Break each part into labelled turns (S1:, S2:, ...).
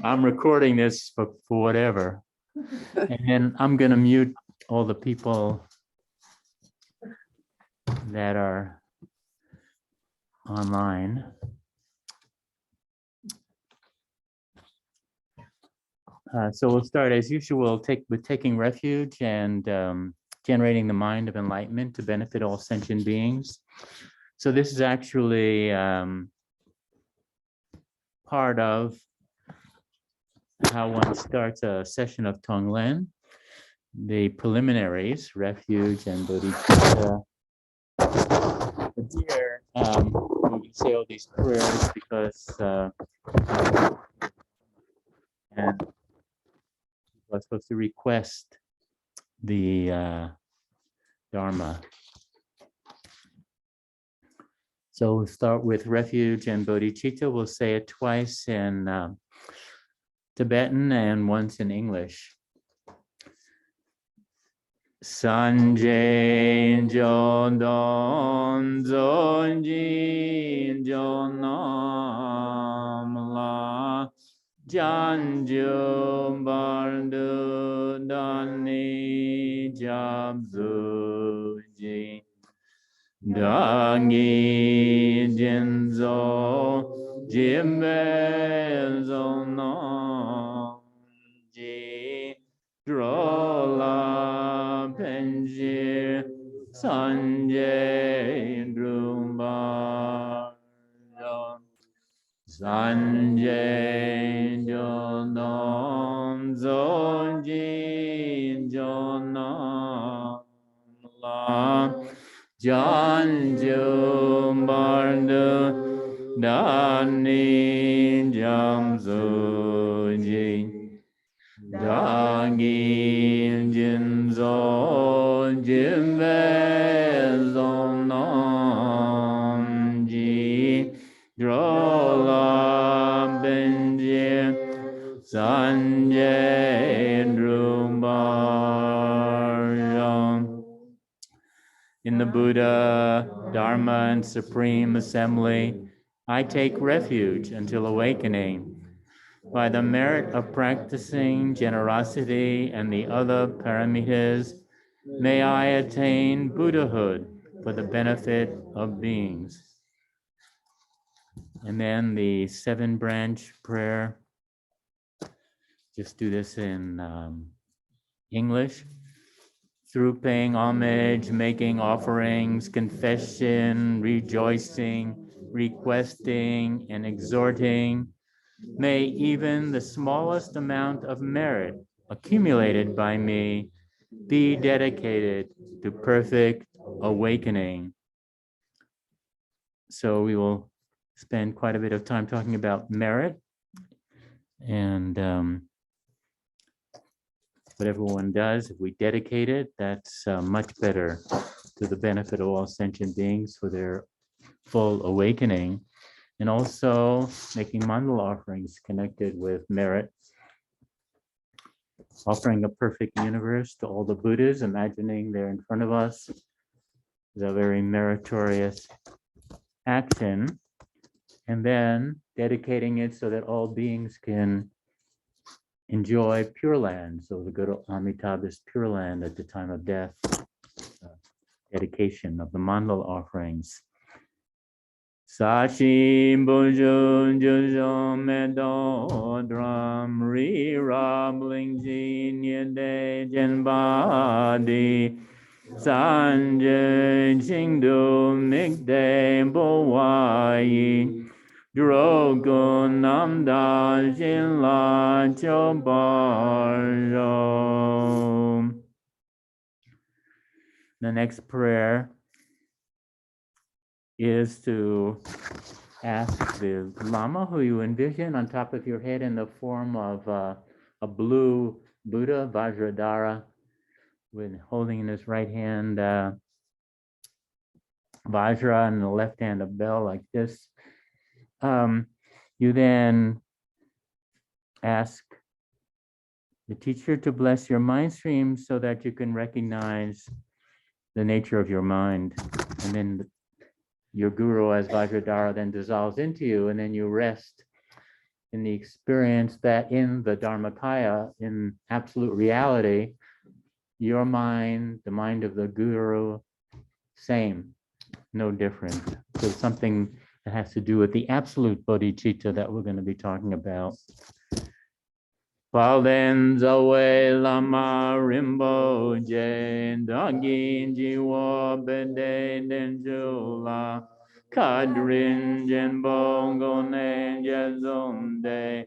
S1: I'm recording this for whatever. And then I'm going to mute all the people that are online. So we'll start as usual with taking refuge and generating the mind of enlightenment to benefit all sentient beings. So this is actually part of how one starts a session of Tonglen, the preliminaries, refuge and bodhicitta. Here, we say all these prayers because and people are supposed to request the Dharma. So we'll start with refuge and bodhicitta. We'll say it twice in Tibetan and once in English. Sanjay Jodon Zonjin Jonamla Janjum Bardu Dani Jabzuji Dangi Jinzo Jimbe Zono Ji Drola Penjir Sanjay Drumba Sanjay Jonom Zonjin Jonam La Janjum Bardu Dani Jamzuji Dagi Jinzo Jimbe Zonom Ji Drola Benji Sanjay Drumbar. In the Buddha, Dharma, and Supreme Assembly, I take refuge until awakening. By the merit of practicing generosity and the other paramitas, may I attain Buddhahood for the benefit of beings. And then the 7-branch prayer. Just do this in English. Through paying homage, making offerings, confession, rejoicing, requesting, and exhorting, may even the smallest amount of merit accumulated by me be dedicated to perfect awakening. So we will spend quite a bit of time talking about merit, and whatever one does, if we dedicate it, that's much better to the benefit of all sentient beings for their full awakening. And also making mandala offerings connected with merit. Offering a perfect universe to all the Buddhas, imagining they're in front of us, is a very meritorious action. And then dedicating it so that all beings can enjoy Pure Land. So the good Amitabha's Pure Land at the time of death. Dedication of the mandala offerings. Sashi Bujun Jujum Medo Drum Re Robling Jin Yede Jenbadi Sanjay Jingdu Mikde Bowai Drogun Namda Jinla Chobar. The next prayer is to ask the Lama who you envision on top of your head in the form of a blue Buddha, Vajradhara, with holding in his right hand Vajra and in the left hand a bell like this. You then ask the teacher to bless your mind stream so that you can recognize the nature of your mind. And then your guru as Vajradhara then dissolves into you, and then you rest in the experience that in the Dharmakaya, in absolute reality, your mind, the mind of the guru, same, no different. So something that has to do with the absolute bodhicitta that we're going to be talking about. Palen zawe lama rimbo jen dagin jiwa bede denjula kadrin jen bongo ne jazonde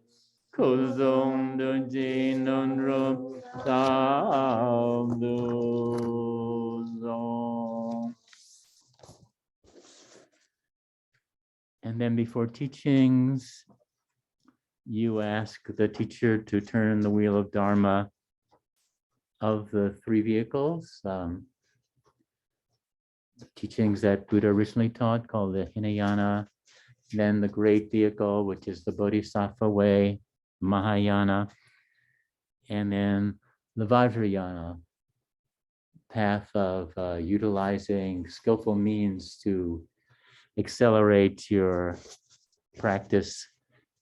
S1: kuzum du jinun rup sabdu zong. And then before teachings, you ask the teacher to turn the wheel of Dharma of the three vehicles, teachings that Buddha originally taught, called the Hinayana, then the great vehicle, which is the Bodhisattva way, Mahayana, and then the Vajrayana, path of utilizing skillful means to accelerate your practice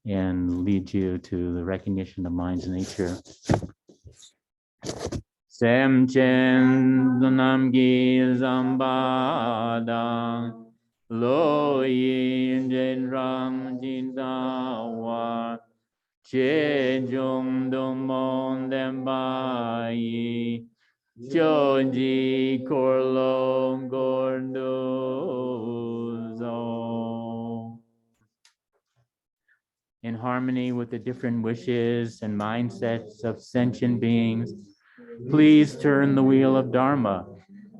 S1: and lead you to the recognition of mind's nature. Sem chen nam gi zambadang lo yin jen ram jin da wa che jung dong mon dem ba yi jo ji kor lo gor do zo. In harmony with the different wishes and mindsets of sentient beings, please turn the wheel of Dharma,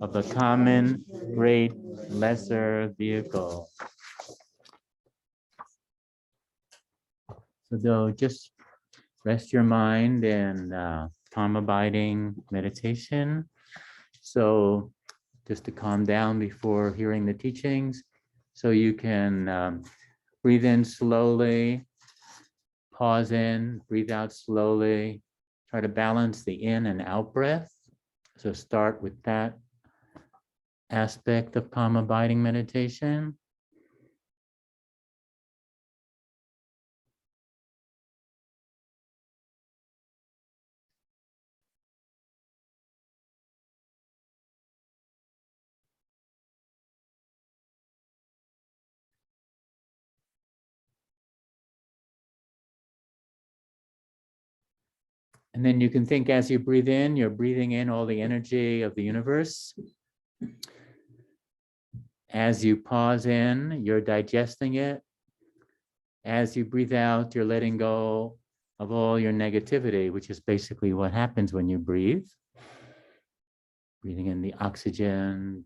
S1: of the common, great, lesser vehicle. So though, just rest your mind in calm abiding meditation. So just to calm down before hearing the teachings, so you can breathe in slowly, pause in, breathe out slowly. Try to balance the in and out breath. So start with that aspect of calm abiding meditation. And then you can think as you breathe in, you're breathing in all the energy of the universe. As you pause in, you're digesting it. As you breathe out, you're letting go of all your negativity, which is basically what happens when you breathe. Breathing in the oxygen,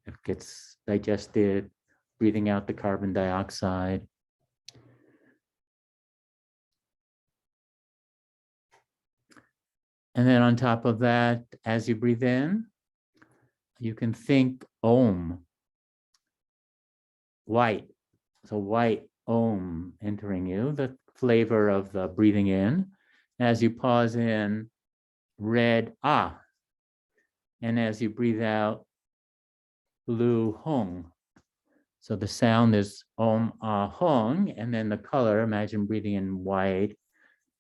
S1: it gets digested, breathing out the carbon dioxide. And then on top of that, as you breathe in, you can think Om, white. So white Om entering you, the flavor of the breathing in. As you pause in, red Ah. And as you breathe out, blue Hong. So the sound is Om Ah Hong, and then the color, imagine breathing in white.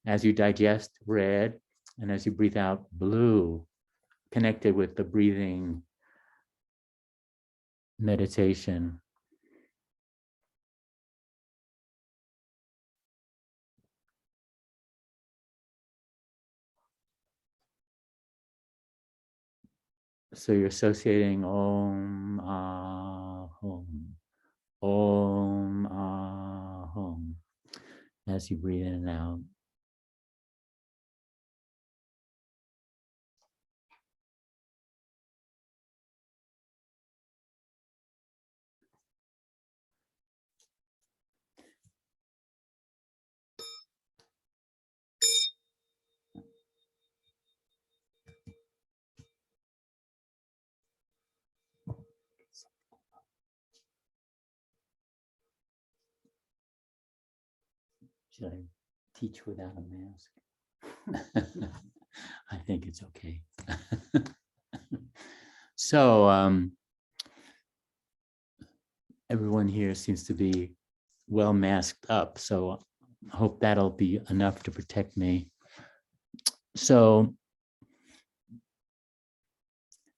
S1: As you digest, red. And as you breathe out, blue, connected with the breathing meditation. So you're associating Om Ah Hom, Om Ah Hom, as you breathe in and out. Should I teach without a mask? I think it's okay. So everyone here seems to be well masked up, so I hope that'll be enough to protect me. So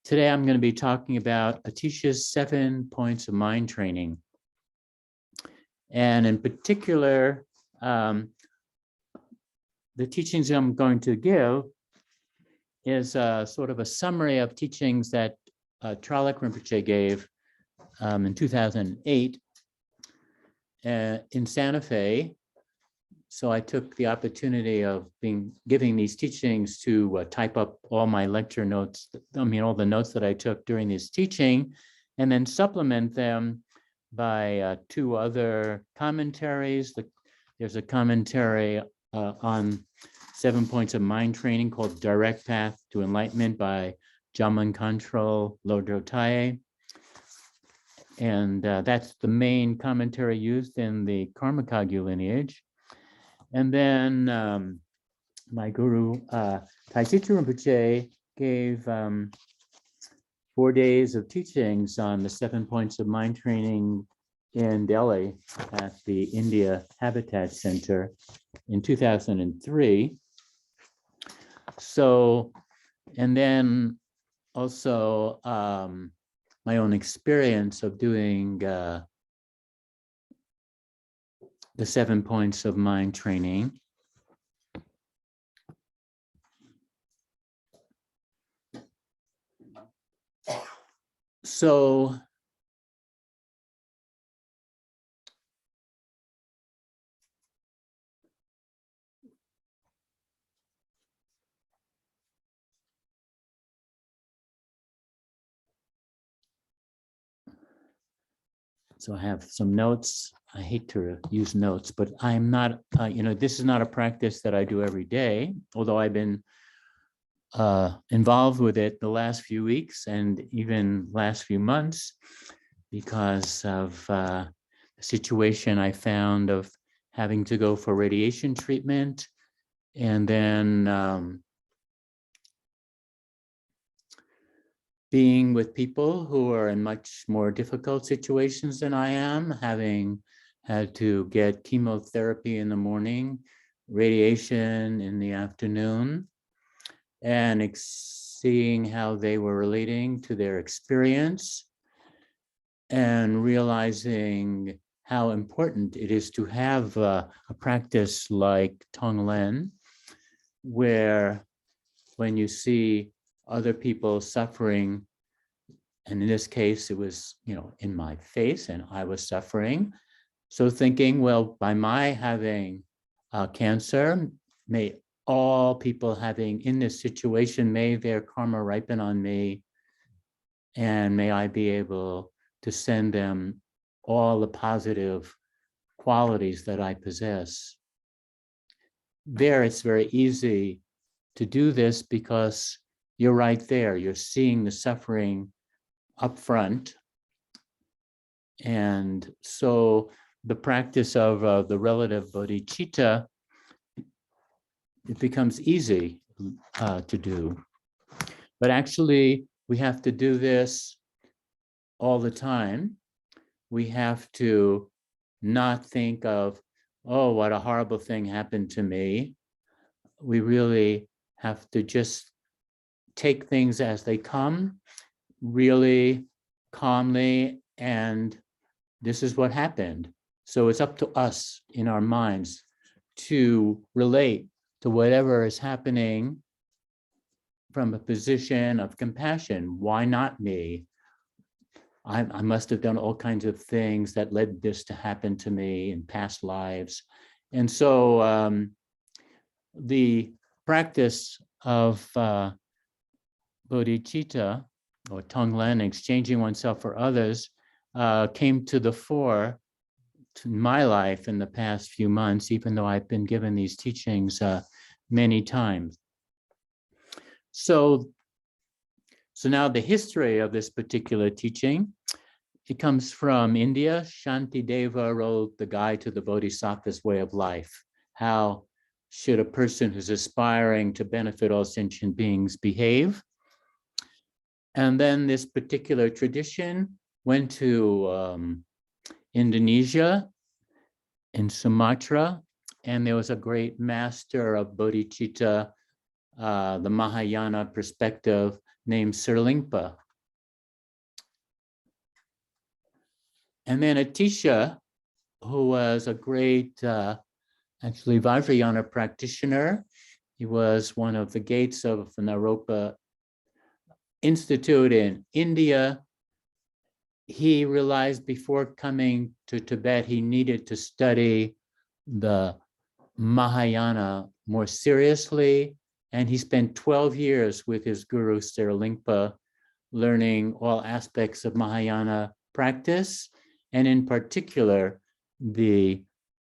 S1: today I'm going to be talking about Atisha's 7 points of mind training. And in particular, the teachings I'm going to give is sort of a summary of teachings that Tralek Rinpoche gave in 2008 in Santa Fe. So I took the opportunity of giving these teachings to type up all my lecture notes, all the notes that I took during this teaching, and then supplement them by 2 other commentaries. There's a commentary on 7 points of mind training called Direct Path to Enlightenment by Jaman Control Lodro. And that's the main commentary used in the Karma Kagyu lineage. And then my guru, Taisitsu Rinpoche, gave 4 days of teachings on the 7 points of mind training in Delhi at the India Habitat Center in 2003. So, and then also my own experience of doing the 7 points of mind training. So I have some notes. I hate to use notes, but I'm not, this is not a practice that I do every day, although I've been involved with it the last few weeks and even last few months because of the situation I found of having to go for radiation treatment and then being with people who are in much more difficult situations than I am, having had to get chemotherapy in the morning, radiation in the afternoon, and seeing how they were relating to their experience and realizing how important it is to have a practice like Tonglen, where when you see other people suffering, and in this case, it was, in my face and I was suffering. So thinking, well, by my having cancer, may all people having in this situation, may their karma ripen on me, and may I be able to send them all the positive qualities that I possess. There, it's very easy to do this because you're right there. You're seeing the suffering up front. And so the practice of the relative bodhicitta, it becomes easy to do. But actually, we have to do this all the time. We have to not think of, oh, what a horrible thing happened to me. We really have to just take things as they come, really calmly, and this is what happened. So it's up to us in our minds to relate to whatever is happening from a position of compassion. Why not me? I must have done all kinds of things that led this to happen to me in past lives. And so the practice of bodhicitta, or Tonglen, exchanging oneself for others, came to the fore to my life in the past few months, even though I've been given these teachings many times. So now the history of this particular teaching, it comes from India. Shantideva wrote the Guide to the Bodhisattva's Way of Life. How should a person who's aspiring to benefit all sentient beings behave? And then this particular tradition went to Indonesia, in Sumatra, and there was a great master of bodhicitta, the Mahayana perspective, named Serlingpa. And then Atisha, who was a great, actually Vajrayana practitioner. He was one of the gates of the Naropa Institute in India. He realized before coming to Tibet, he needed to study the Mahayana more seriously. And he spent 12 years with his guru, Serlingpa, learning all aspects of Mahayana practice, and in particular, the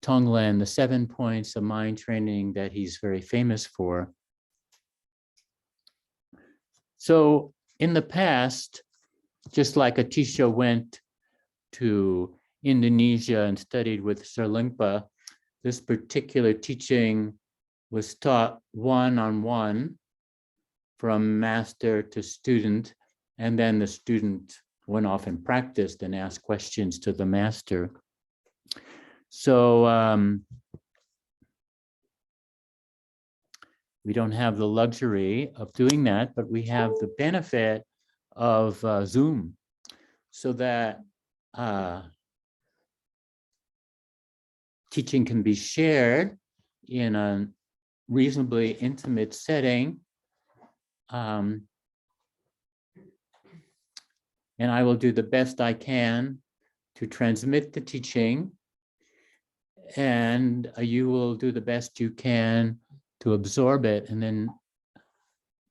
S1: Tonglen, the 7 points of mind training that he's very famous for. So in the past, just like Atisha went to Indonesia and studied with Serlingpa, this particular teaching was taught one-on-one from master to student, and then the student went off and practiced and asked questions to the master. So we don't have the luxury of doing that, but we have the benefit of Zoom, so that teaching can be shared in a reasonably intimate setting. And I will do the best I can to transmit the teaching, and you will do the best you can to absorb it and then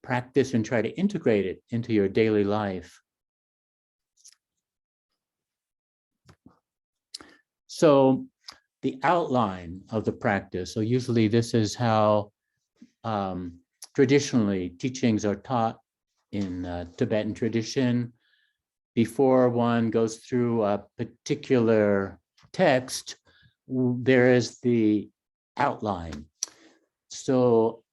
S1: practice and try to integrate it into your daily life. So the outline of the practice, so usually this is how traditionally teachings are taught in Tibetan tradition. Before one goes through a particular text, there is the outline. So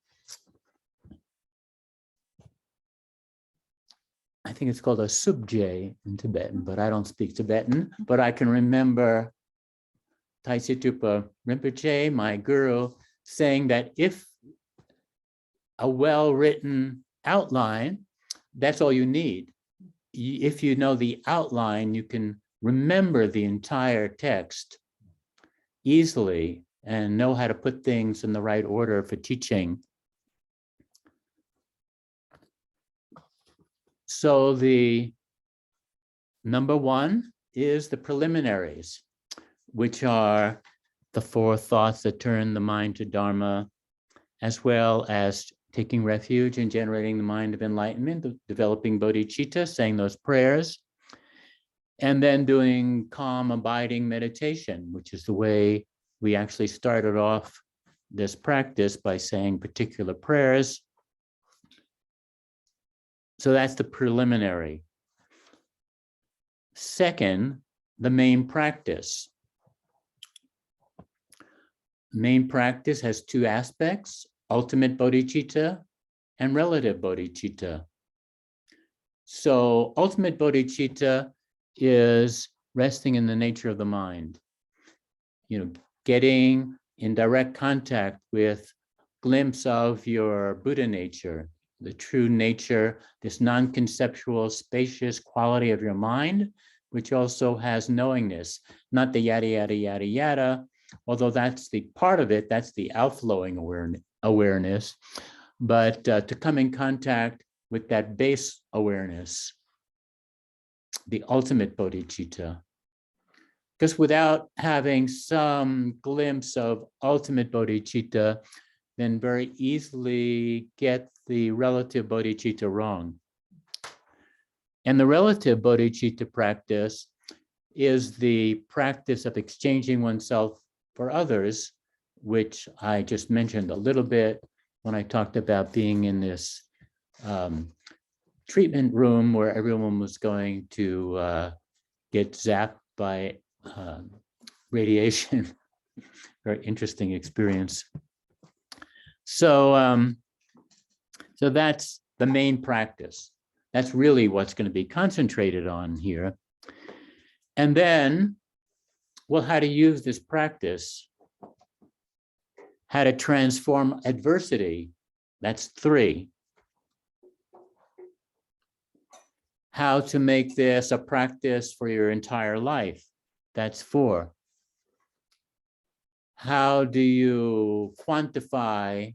S1: I think it's called a subje in Tibetan, but I don't speak Tibetan. But I can remember Taisitupa Rinpoche, my guru, saying that if a well-written outline, that's all you need. If you know the outline, you can remember the entire text easily and know how to put things in the right order for teaching. So the number one is the preliminaries, which are the 4 thoughts that turn the mind to Dharma, as well as taking refuge in generating the mind of enlightenment, developing bodhicitta, saying those prayers, and then doing calm, abiding meditation, which is the way we actually started off this practice, by saying particular prayers. So that's the preliminary. Second, the main practice. Main practice has 2 aspects: ultimate bodhicitta and relative bodhicitta. So ultimate bodhicitta is resting in the nature of the mind, getting in direct contact with glimpse of your Buddha nature, the true nature, this non-conceptual, spacious quality of your mind, which also has knowingness, not the yada, yada, yada, yada, although that's the part of it, that's the outflowing awareness, but to come in contact with that base awareness, the ultimate bodhicitta. Because without having some glimpse of ultimate bodhicitta, then very easily get the relative bodhicitta wrong. And the relative bodhicitta practice is the practice of exchanging oneself for others, which I just mentioned a little bit when I talked about being in this treatment room where everyone was going to get zapped by radiation. Very interesting experience. So, so that's the main practice. That's really what's going to be concentrated on here. And then Well, how to use this practice, how to transform adversity, that's 3. How to make this a practice for your entire life, that's 4. How do you quantify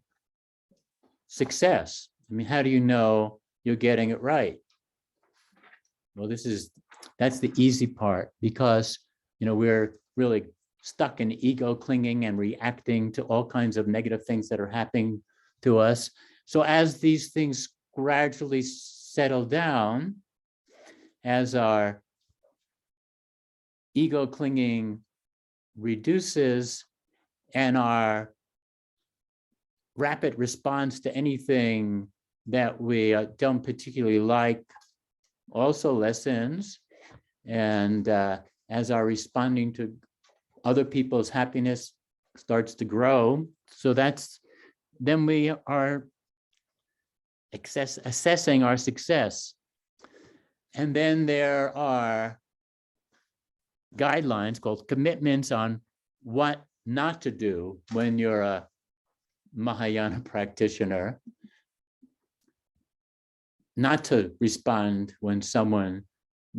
S1: success? I mean, how do you know you're getting it right? Well, that's the easy part, because we're really stuck in ego clinging and reacting to all kinds of negative things that are happening to us. So as these things gradually settle down, as our ego clinging reduces and our rapid response to anything that we don't particularly like also lessens, and as our responding to other people's happiness starts to grow, so then we are assessing our success. And then there are guidelines called commitments on what not to do when you're a Mahayana practitioner. Not to respond when someone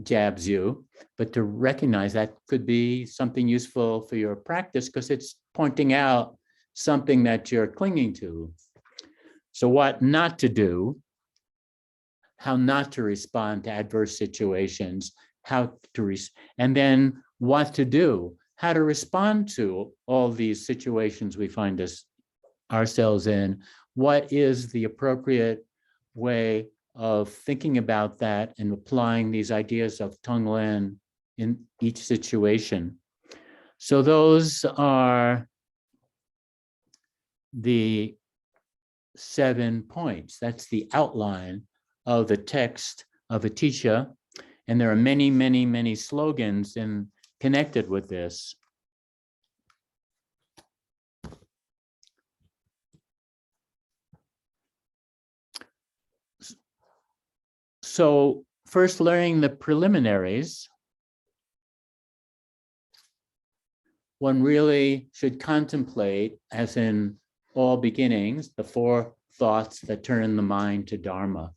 S1: jabs you, but to recognize that could be something useful for your practice because it's pointing out something that you're clinging to. So what not to do, how not to respond to adverse situations, and then what to do, how to respond to all these situations we find ourselves in. What is the appropriate way of thinking about that and applying these ideas of Tonglen in each situation? So those are the 7 points. That's the outline of the text of Atisha. And there are many, many, many slogans connected with this. So first, learning the preliminaries, one really should contemplate, as in all beginnings, the 4 thoughts that turn the mind to Dharma.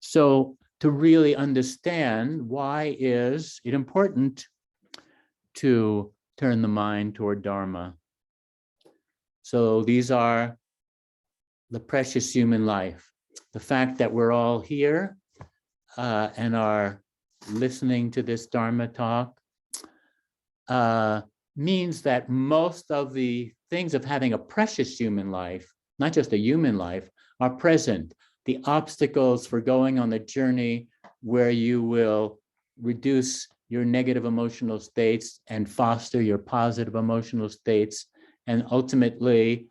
S1: So to really understand why is it important to turn the mind toward Dharma. So these are the precious human life. The fact that we're all here and are listening to this Dharma talk means that most of the things of having a precious human life, not just a human life, are present. The obstacles for going on the journey where you will reduce your negative emotional states and foster your positive emotional states, and ultimately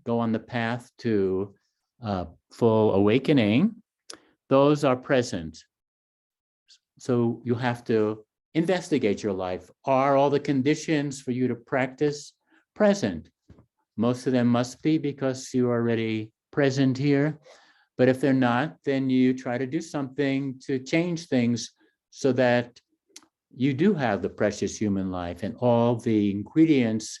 S1: go on the path to full awakening, those are present. So you have to investigate your life. Are all the conditions for you to practice present? Most of them must be, because you're already present here. But if they're not, then you try to do something to change things so that you do have the precious human life and all the ingredients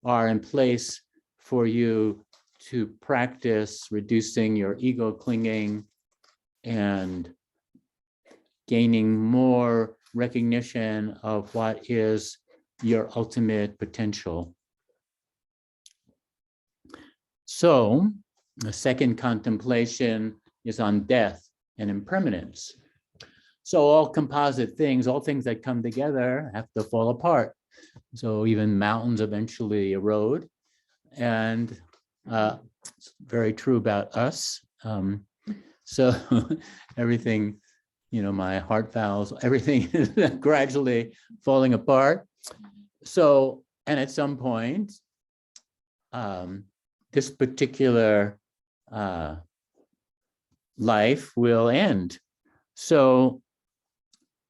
S1: are in place for you to practice reducing your ego clinging and gaining more recognition of what is your ultimate potential. So the second contemplation is on death and impermanence. So all composite things, all things that come together have to fall apart. So even mountains eventually erode. And it's very true about us. So everything, my heart valves, everything is gradually falling apart. So, and at some point, this particular life will end. So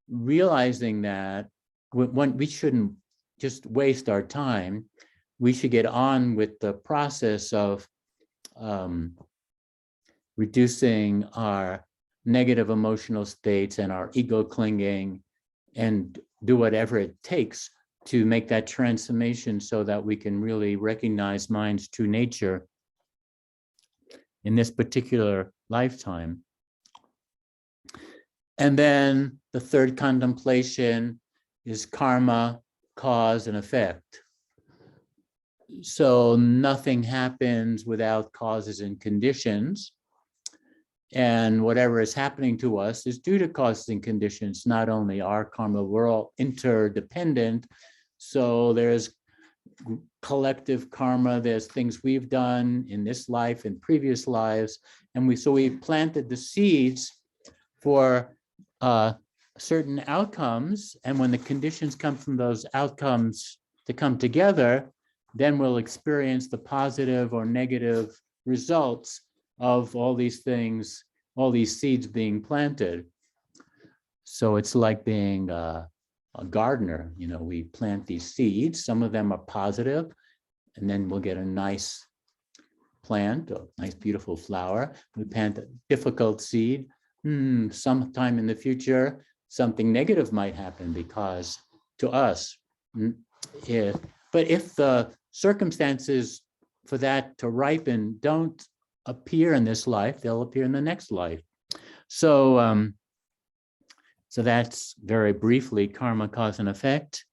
S1: realizing that we shouldn't just waste our time, we should get on with the process of reducing our negative emotional states and our ego clinging, and do whatever it takes to make that transformation so that we can really recognize mind's true nature in this particular lifetime. And then the third contemplation is karma, cause and effect. So nothing happens without causes and conditions. And whatever is happening to us is due to causes and conditions, not only our karma, we're all interdependent. So there's collective karma, there's things we've done in this life and previous lives. And we planted the seeds for certain outcomes. And when the conditions come from those outcomes to come together, then we'll experience the positive or negative results of all these things, all these seeds being planted. So it's like being a gardener. You know, we plant these seeds, some of them are positive, and then we'll get a nice plant, a nice beautiful flower. We plant a difficult seed. Sometime in the future, something negative might happen because to us. But if the circumstances for that to ripen don't appear in this life, they'll appear in the next life. So, so that's very briefly karma, cause and effect.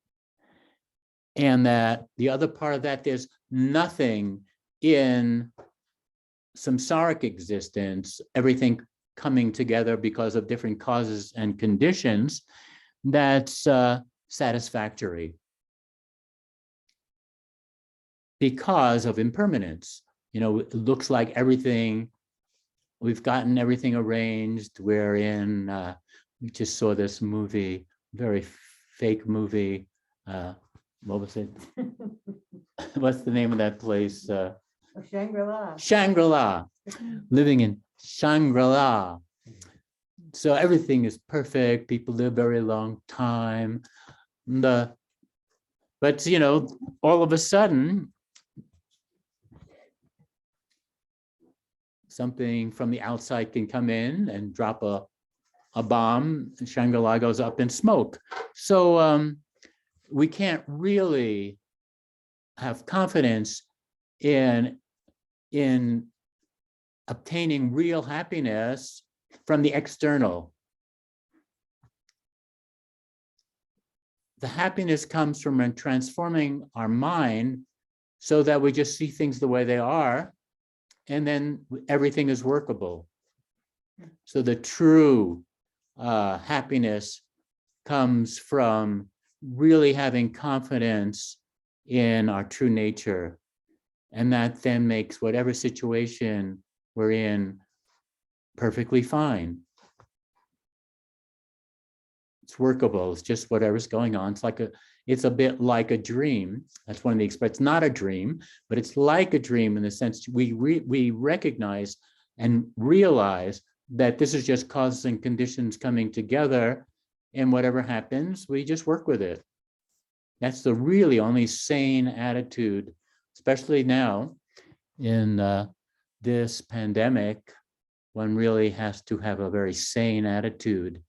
S1: And that the other part of that, there's nothing in samsaric existence, everything coming together because of different causes and conditions, that's satisfactory because of impermanence. You know, it looks like everything, we've gotten everything arranged. We're in, we just saw this movie, very fake movie. What was it? What's the name of that place?
S2: Shangri-La.
S1: Shangri-La, living in Shangri-La. So everything is perfect. People live a very long time. But you know, all of a sudden, something from the outside can come in and drop a bomb, and Shangri-La goes up in smoke. So we can't really have confidence in obtaining real happiness from the external. The happiness comes from transforming our mind so that we just see things the way they are, and then everything is workable. So the true happiness comes from really having confidence in our true nature. And that then makes whatever situation we're in perfectly fine. It's workable. It's just whatever's going on. It's a bit like a dream. That's one of the expressions. Not a dream, but it's like a dream in the sense we recognize and realize that this is just causes and conditions coming together, and whatever happens, we just work with it. That's the really only sane attitude, especially now in this pandemic. One really has to have a very sane attitude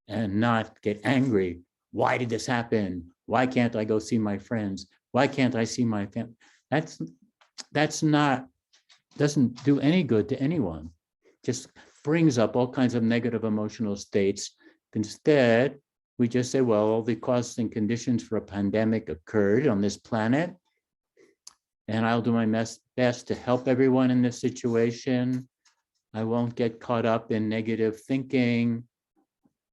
S1: and not get angry. Why did this happen? Why can't I go see my friends? Why can't I see my family? That's not, doesn't do any good to anyone. Just brings up all kinds of negative emotional states. Instead, we just say, well, all the causes and conditions for a pandemic occurred on this planet, and I'll do my best to help everyone in this situation. I won't get caught up in negative thinking.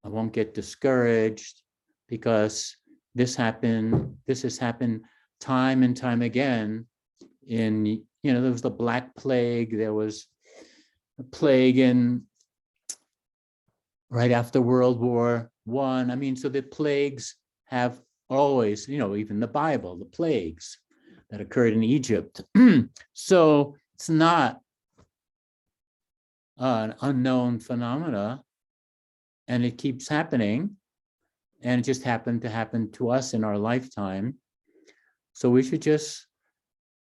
S1: I won't get discouraged because this has happened time and time again. There was the Black Plague, there was a plague right after World War I. I mean, so the plagues have always, even the Bible, the plagues that occurred in Egypt. So it's not an unknown phenomena, and it keeps happening, and it just happened to happen to us in our lifetime. So we should just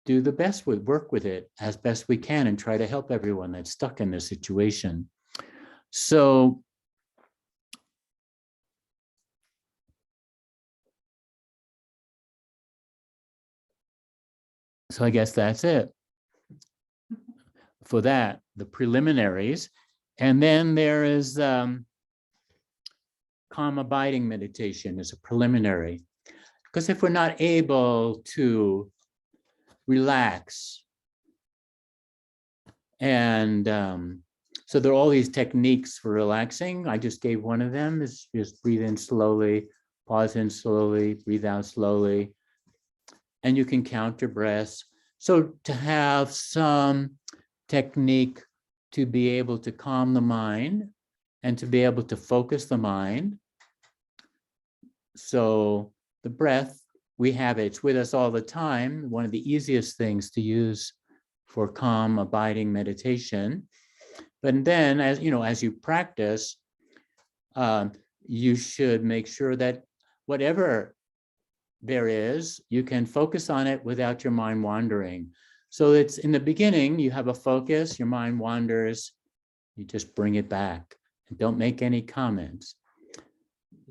S1: do the best work with it as best we can and try to help everyone that's stuck in this situation. So So I guess that's it for that, the preliminaries. And then there is calm abiding meditation as a preliminary. Because if we're not able to relax, and so there are all these techniques for relaxing. I just gave one of them, is just breathe in slowly, pause in slowly, breathe out slowly, and you can count your breaths. So to have some technique to be able to calm the mind and to be able to focus the mind. So the breath, we have it, it's with us all the time. One of the easiest things to use for calm, abiding meditation. But then, as you know, as you practice, you should make sure that whatever there is, you can focus on it without your mind wandering. So it's in the beginning, you have a focus, your mind wanders, you just bring it back and don't make any comments.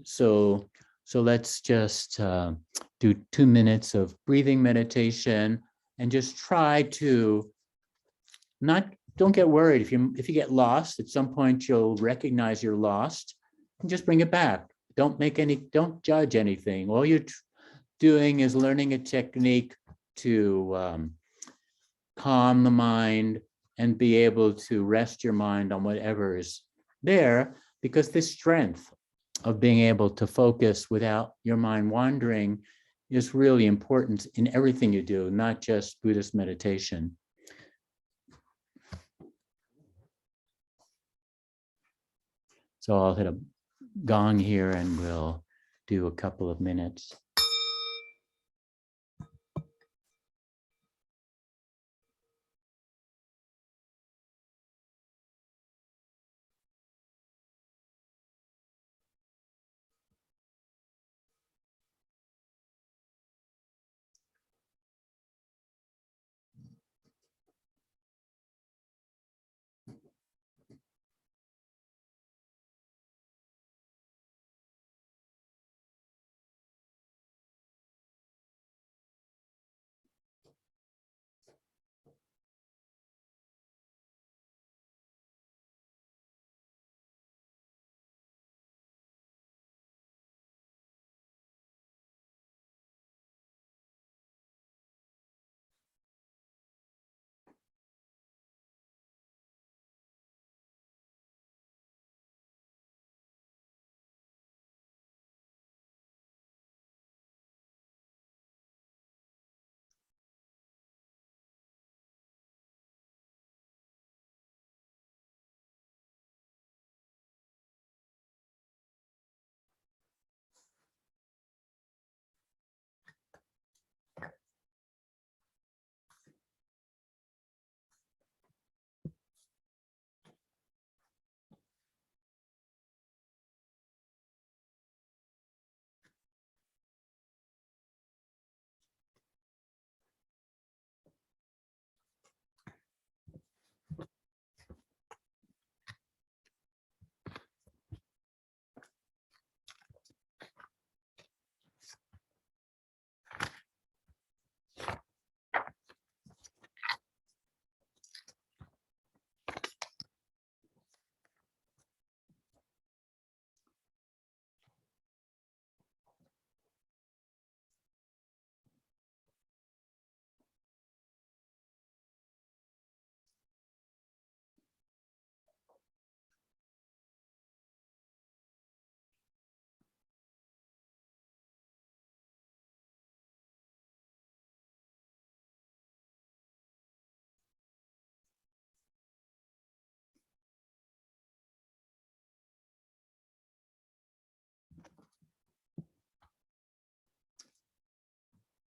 S1: So let's just do 2 minutes of breathing meditation and just try to don't get worried. If you get lost, at some point you'll recognize you're lost and just bring it back. Don't judge anything. All you're doing is learning a technique to calm the mind and be able to rest your mind on whatever is there, because this strength of being able to focus without your mind wandering is really important in everything you do, not just Buddhist meditation. So I'll hit a gong here and we'll do a couple of minutes.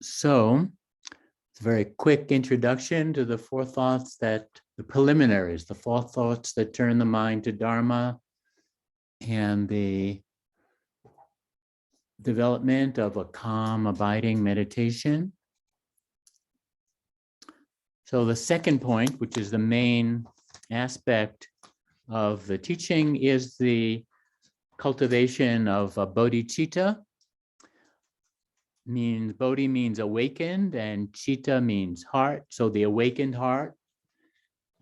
S1: So it's a very quick introduction to the the preliminaries, the 4 thoughts that turn the mind to Dharma, and the development of a calm, abiding meditation. So the second point, which is the main aspect of the teaching, is the cultivation of bodhicitta. means, Bodhi means awakened, and Chitta means heart. So the awakened heart,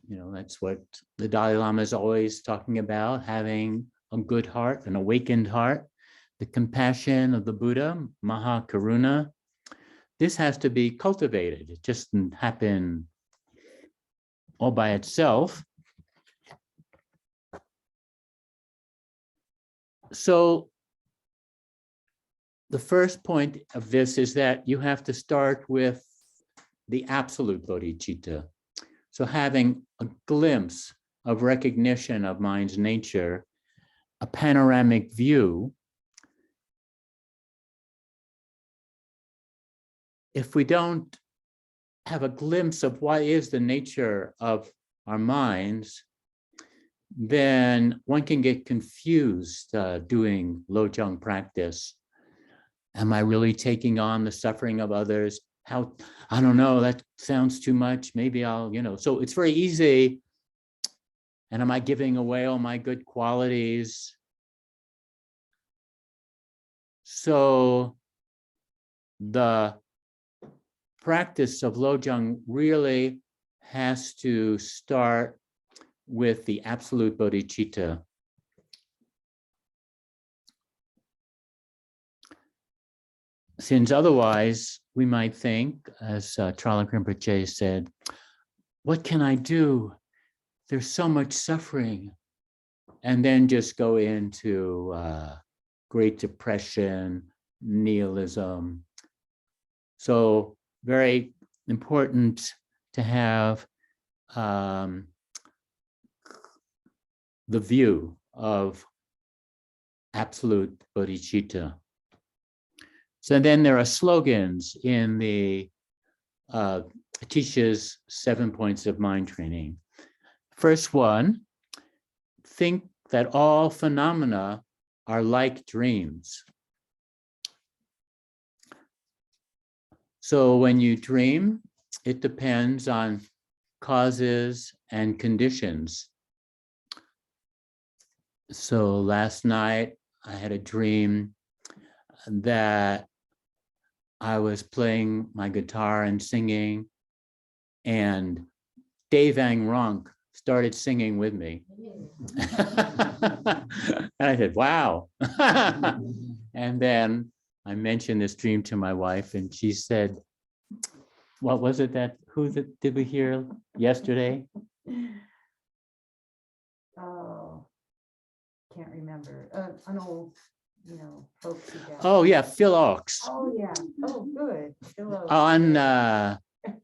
S1: that's what the Dalai Lama is always talking about, having a good heart, an awakened heart. The compassion of the Buddha, Mahakaruna, this has to be cultivated. It just doesn't happen all by itself. So the first point of this is that you have to start with the absolute bodhicitta. So having a glimpse of recognition of mind's nature, a panoramic view. If we don't have a glimpse of what is the nature of our minds, then one can get confused doing LoJong practice. Am I really taking on the suffering of others? How, I don't know, that sounds too much. Maybe I'll, so it's very easy. And am I giving away all my good qualities? So the practice of LoJong really has to start with the absolute bodhicitta. Since otherwise, we might think, as Tralak Rinpoche said, what can I do? There's so much suffering. And then just go into Great Depression, nihilism. So very important to have the view of absolute bodhicitta. So then there are slogans in the Atisha's 7 points of mind training. First one, think that all phenomena are like dreams. So when you dream, it depends on causes and conditions. So last night I had a dream that I was playing my guitar and singing, and Dave Ang Ronk started singing with me. And I said, wow. And then I mentioned this dream to my wife, and she said, what was it did we hear yesterday?
S2: Oh, can't remember. An old, folksy guy.
S1: Oh yeah, Phil Oakes.
S2: Oh yeah. Oh, good. Phil Oakes.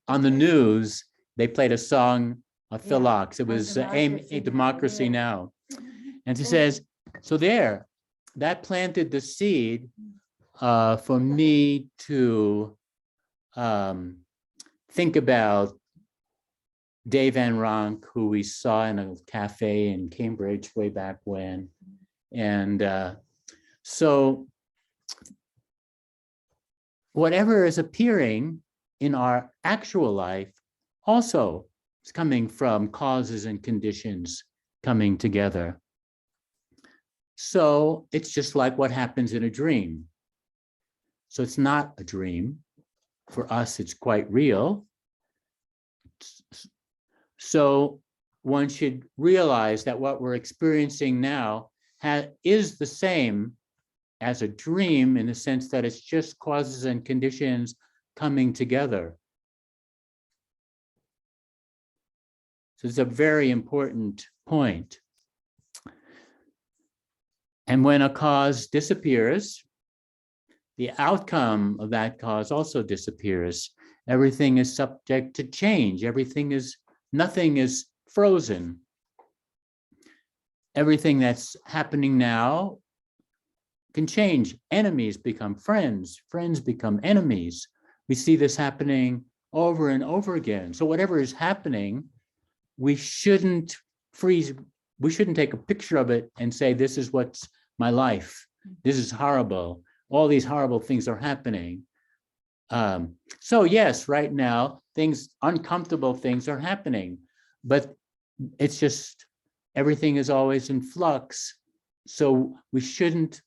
S1: On the news, they played a song of Phil
S2: Yeah.
S1: Oakes. It was
S2: Democracy
S1: Democracy
S2: Now.
S1: Now. And he says, so there, that planted the seed for me to think about Dave Van Ronk, who we saw in a cafe in Cambridge way back when. And so whatever is appearing in our actual life also is coming from causes and conditions coming together. So it's just like what happens in a dream. So it's not a dream. For us, it's quite real. So one should realize that what we're experiencing now is the same as a dream, in the sense that it's just causes and conditions coming together. So it's a very important point. And when a cause disappears, the outcome of that cause also disappears. Everything is subject to change. Nothing is frozen. Everything that's happening now can change. Enemies become friends, friends become enemies. We see this happening over and over again. So whatever is happening, we shouldn't freeze. We shouldn't take a picture of it and say, this is what's my life. This is horrible. All these horrible things are happening. So yes, right now, uncomfortable things are happening, but it's just, everything is always in flux. So we should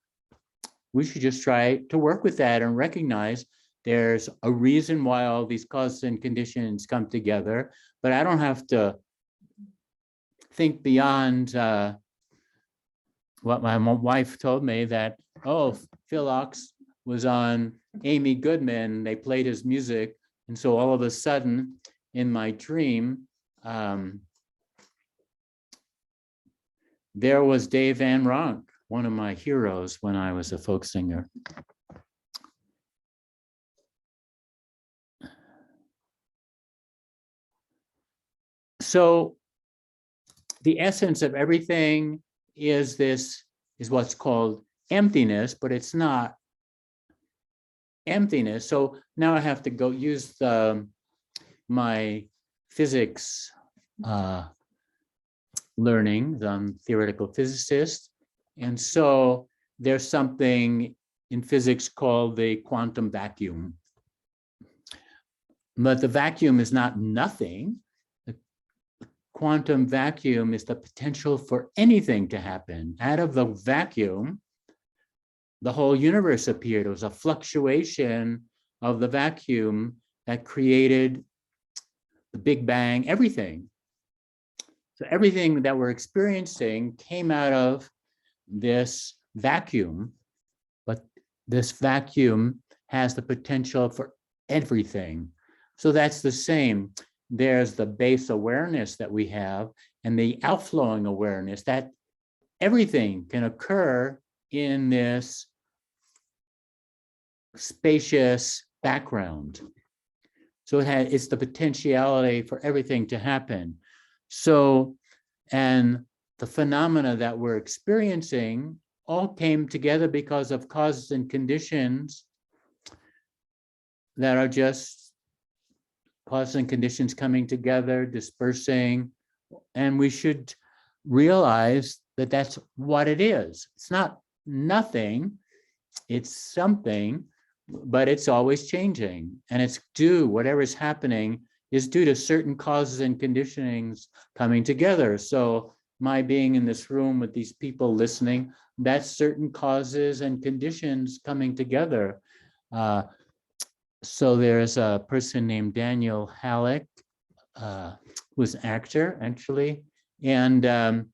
S1: just try to work with that and recognize There's a reason why all these causes and conditions come together, but I don't have to think beyond what my wife told me that, oh, Phil Ox was on Amy Goodman, they played his music. And so all of a sudden in my dream, there was Dave Van Ronk, one of my heroes when I was a folk singer. So the essence of everything is what's called emptiness, but it's not emptiness. So now I have to go use my physics learning. I'm a theoretical physicist. And so there's something in physics called the quantum vacuum. But the vacuum is not nothing. The quantum vacuum is the potential for anything to happen. Out of the vacuum, the whole universe appeared. It was a fluctuation of the vacuum that created the Big Bang, everything. So everything that we're experiencing came out of this vacuum, but this vacuum has the potential for everything. So that's the same. There's the base awareness that we have and the outflowing awareness that everything can occur in this spacious background. So it's the potentiality for everything to happen. So, and the phenomena that we're experiencing all came together because of causes and conditions that are just causes and conditions coming together, dispersing, and we should realize that that's what it is. It's not nothing, it's something, but it's always changing, and it's due, whatever is happening is due to certain causes and conditionings coming together. So my being in this room with these people listening, that's certain causes and conditions coming together. So there's a person named Daniel Halleck, who's an actor actually, and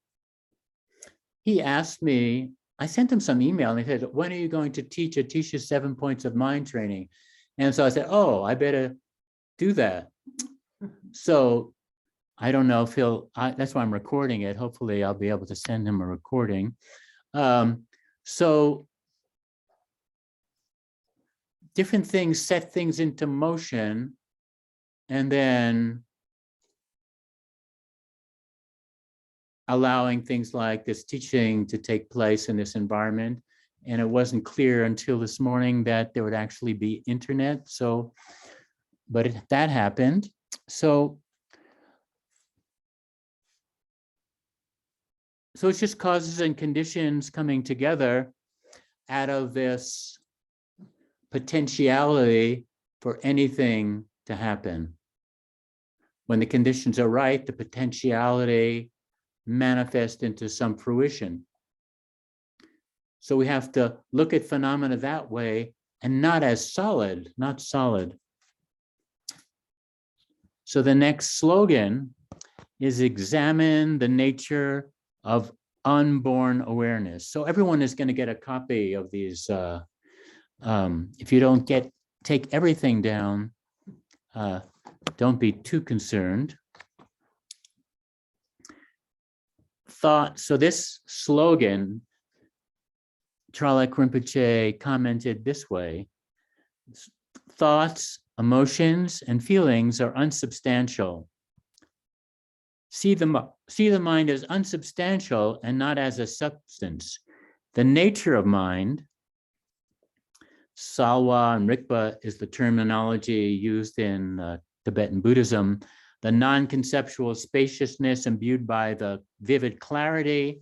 S1: he asked me, I sent him some email and he said, when are you going to teach Atisha 7 Points of Mind training? And so I said, oh, I better do that. So I don't know if that's why I'm recording it. Hopefully I'll be able to send him a recording. So different things set things into motion, and then allowing things like this teaching to take place in this environment. And it wasn't clear until this morning that there would actually be internet. So, but that happened. So it's just causes and conditions coming together out of this potentiality for anything to happen. When the conditions are right, the potentiality manifests into some fruition. So we have to look at phenomena that way and not as solid, not solid. So the next slogan is examine the nature of unborn awareness. So everyone is going to get a copy of these. If you don't take everything down, don't be too concerned. So this slogan, Tralek Rinpoche commented this way: thoughts, emotions, and feelings are unsubstantial. See the mind as unsubstantial and not as a substance. The nature of mind, Salwa and Rikpa is the terminology used in Tibetan Buddhism, the non-conceptual spaciousness imbued by the vivid clarity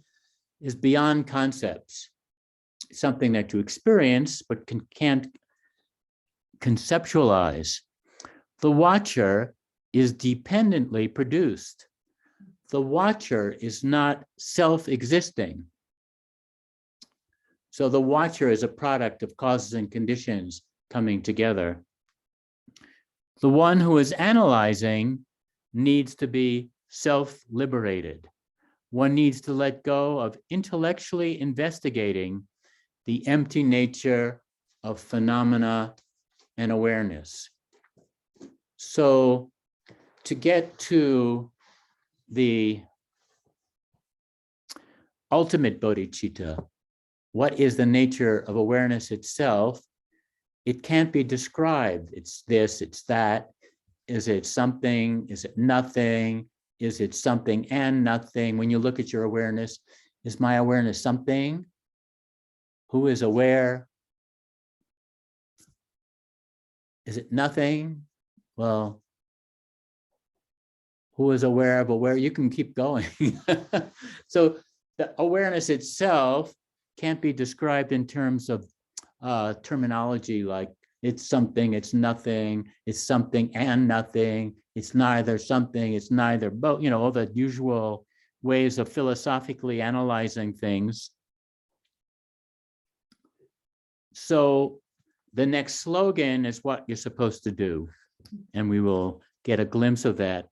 S1: is beyond concepts. It's something that you experience but can't conceptualize. The watcher is dependently produced. The watcher is not self-existing. So the watcher is a product of causes and conditions coming together. The one who is analyzing needs to be self-liberated. One needs to let go of intellectually investigating the empty nature of phenomena and awareness. So to get to the ultimate bodhicitta, what is the nature of awareness itself? It can't be described. It's this, it's that. Is it something? Is it nothing? Is it something and nothing? When you look at your awareness, is my awareness something? Who is aware? Is it nothing? Well, who is aware of aware? You can keep going. So the awareness itself can't be described in terms of terminology like it's something, it's nothing, it's something and nothing, it's neither something, it's neither both, you know, all the usual ways of philosophically analyzing things. So the next slogan is what you're supposed to do, and we will get a glimpse of that.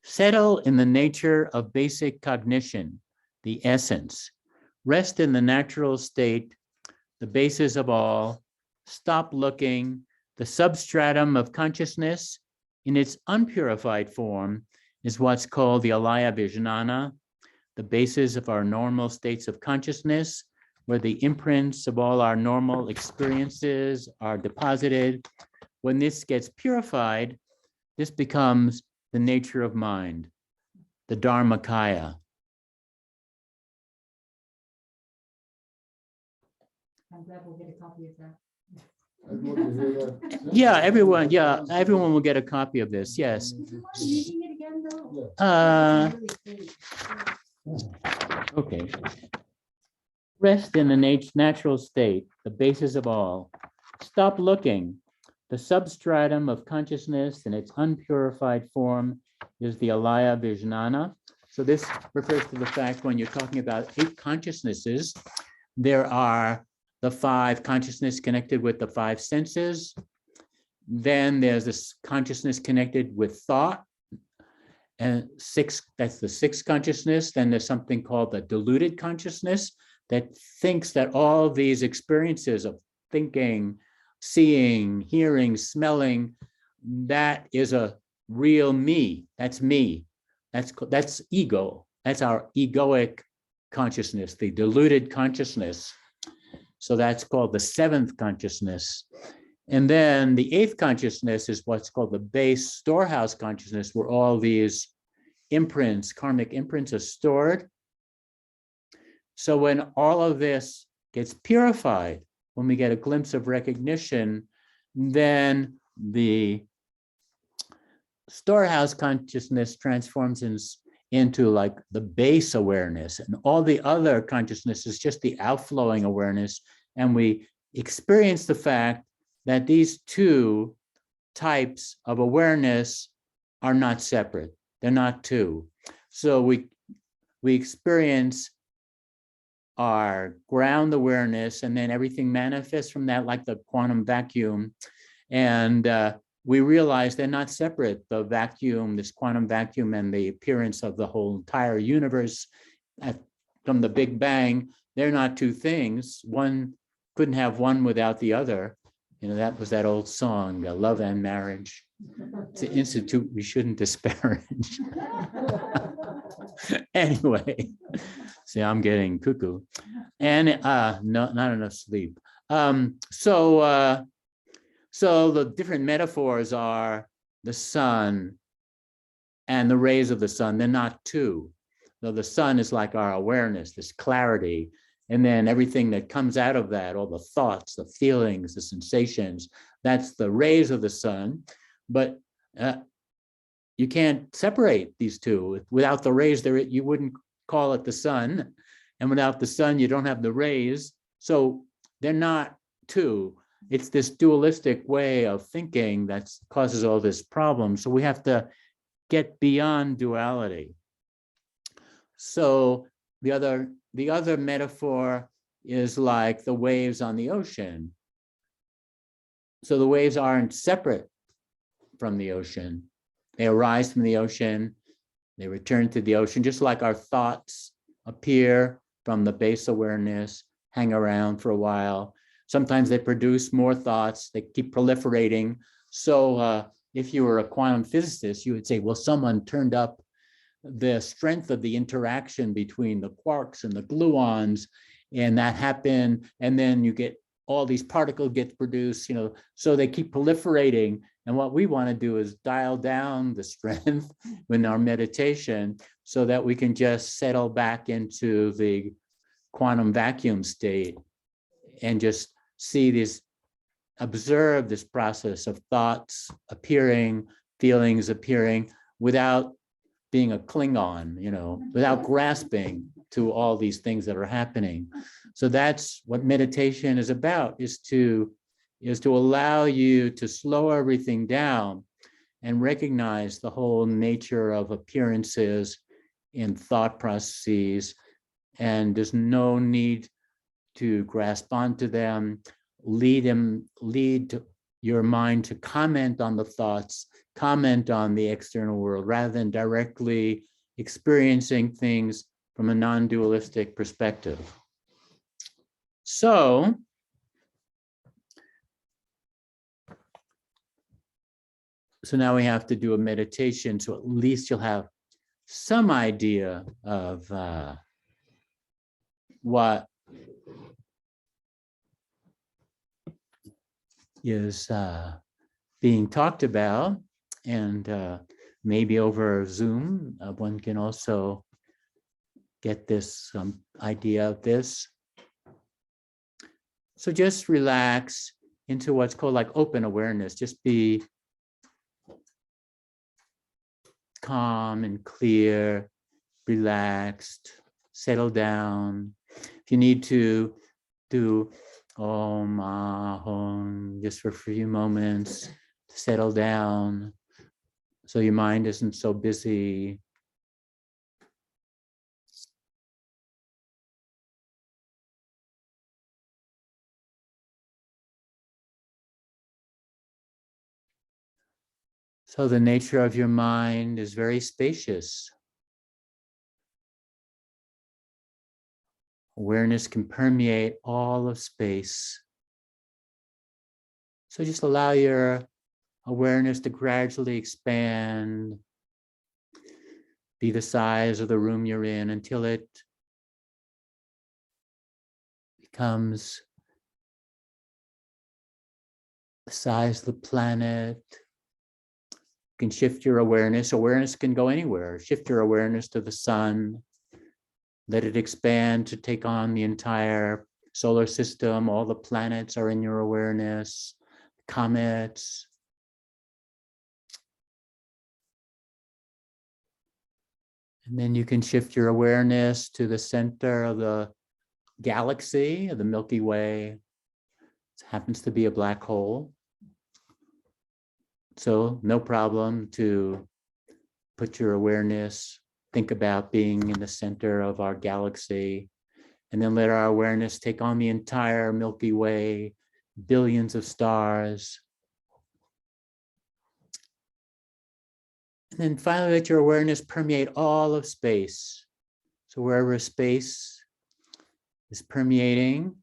S1: Settle in the nature of basic cognition, the essence. Rest in the natural state, the basis of all. Stop looking. The substratum of consciousness in its unpurified form is what's called the alaya vijnana, the basis of our normal states of consciousness, where the imprints of all our normal experiences are deposited. When this gets purified, this becomes the nature of mind, the Dharmakaya.
S2: I'm glad we'll get a copy of that.
S1: Yeah, everyone will get a copy of this, yes.
S2: Reading it again, though?
S1: Okay. Rest in the natural state, the basis of all. Stop looking. The substratum of consciousness in its unpurified form is the alaya vijnana. So this refers to the fact when you're talking about 8 consciousnesses, there are the 5 consciousness connected with the 5 senses. Then there's this consciousness connected with thought, and 6, that's the 6th consciousness. Then there's something called the deluded consciousness that thinks that all these experiences of thinking, seeing, hearing, smelling, that is a real me. That's me. That's ego. That's our egoic consciousness, the deluded consciousness. So that's called the 7th consciousness. And then the 8th consciousness is what's called the base storehouse consciousness, where all these imprints, karmic imprints, are stored. So when all of this gets purified, when we get a glimpse of recognition, then the storehouse consciousness transforms into like the base awareness, and all the other consciousness is just the outflowing awareness. And we experience the fact that these 2 types of awareness are not separate. They're not 2. So we experience our ground awareness, and then everything manifests from that like the quantum vacuum. And we realize they're not separate. The vacuum, this quantum vacuum, and the appearance of the whole entire universe from the Big Bang, they're not 2 things. One couldn't have one without the other. You know, that was that old song, Love and Marriage. It's an institute we shouldn't disparage. Anyway, see, I'm getting cuckoo. And not enough sleep. So the different metaphors are the sun and the rays of the sun. They're not 2. So the sun is like our awareness, this clarity. And then everything that comes out of that, all the thoughts, the feelings, the sensations, that's the rays of the sun. But you can't separate these 2. Without the rays, you wouldn't call it the sun. And without the sun, you don't have the rays. So they're not 2. It's this dualistic way of thinking that causes all this problem. So we have to get beyond duality. So the other metaphor is like the waves on the ocean. So the waves aren't separate from the ocean. They arise from the ocean, they return to the ocean, just like our thoughts appear from the base awareness, hang around for a while. Sometimes they produce more thoughts, they keep proliferating. So if you were a quantum physicist, you would say, well, someone turned up the strength of the interaction between the quarks and the gluons, and that happened, and then you get all these particles get produced, so they keep proliferating. And what we want to do is dial down the strength in our meditation so that we can just settle back into the quantum vacuum state and just see this, observe this process of thoughts appearing, feelings appearing, without being a Klingon, without grasping to all these things that are happening. So that's what meditation is about, is to allow you to slow everything down and recognize the whole nature of appearances in thought processes. And there's no need to grasp onto them, lead your mind to comment on the thoughts, comment on the external world, rather than directly experiencing things from a non-dualistic perspective. So now we have to do a meditation, so at least you'll have some idea of what is being talked about. And maybe over Zoom, one can also get this idea of this. So just relax into what's called like open awareness. Just be calm and clear, relaxed, settle down. If you need to do Om Ahom just for a few moments to settle down so your mind isn't so busy. So the nature of your mind is very spacious. Awareness can permeate all of space. So just allow your awareness to gradually expand, be the size of the room you're in until it becomes the size of the planet. You can shift your awareness. Awareness can go anywhere. Shift your awareness to the sun. Let it expand to take on the entire solar system. All the planets are in your awareness, comets. And then you can shift your awareness to the center of the galaxy, of the Milky Way. It happens to be a black hole. So no problem to put your awareness, think about being in the center of our galaxy, and then let our awareness take on the entire Milky Way, billions of stars. And then finally, let your awareness permeate all of space. So wherever space is permeating,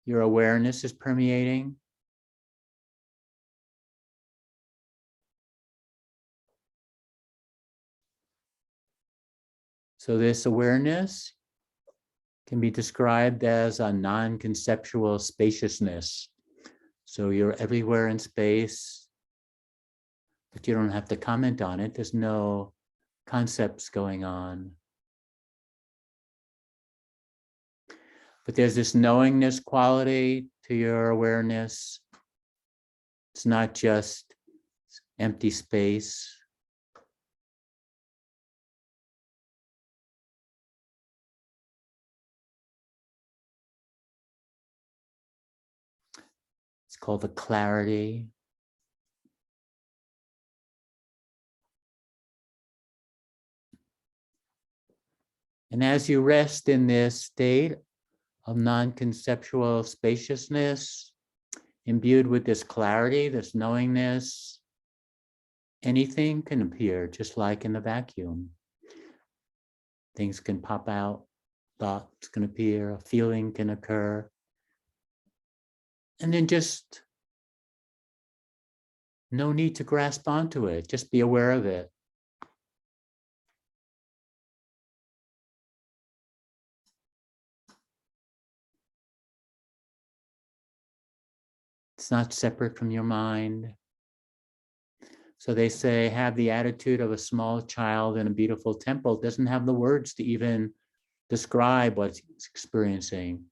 S1: your awareness is permeating. So this awareness can be described as a non-conceptual spaciousness. So you're everywhere in space, but you don't have to comment on it. There's no concepts going on. But there's this knowingness quality to your awareness. It's not just empty space. It's called the clarity. And as you rest in this state of non-conceptual spaciousness, imbued with this clarity, this knowingness, anything can appear, just like in the vacuum. Things can pop out, thoughts can appear, a feeling can occur. And then just no need to grasp onto it, just be aware of it. It's not separate from your mind. So they say, have the attitude of a small child in a beautiful temple. It doesn't have the words to even describe what it's experiencing.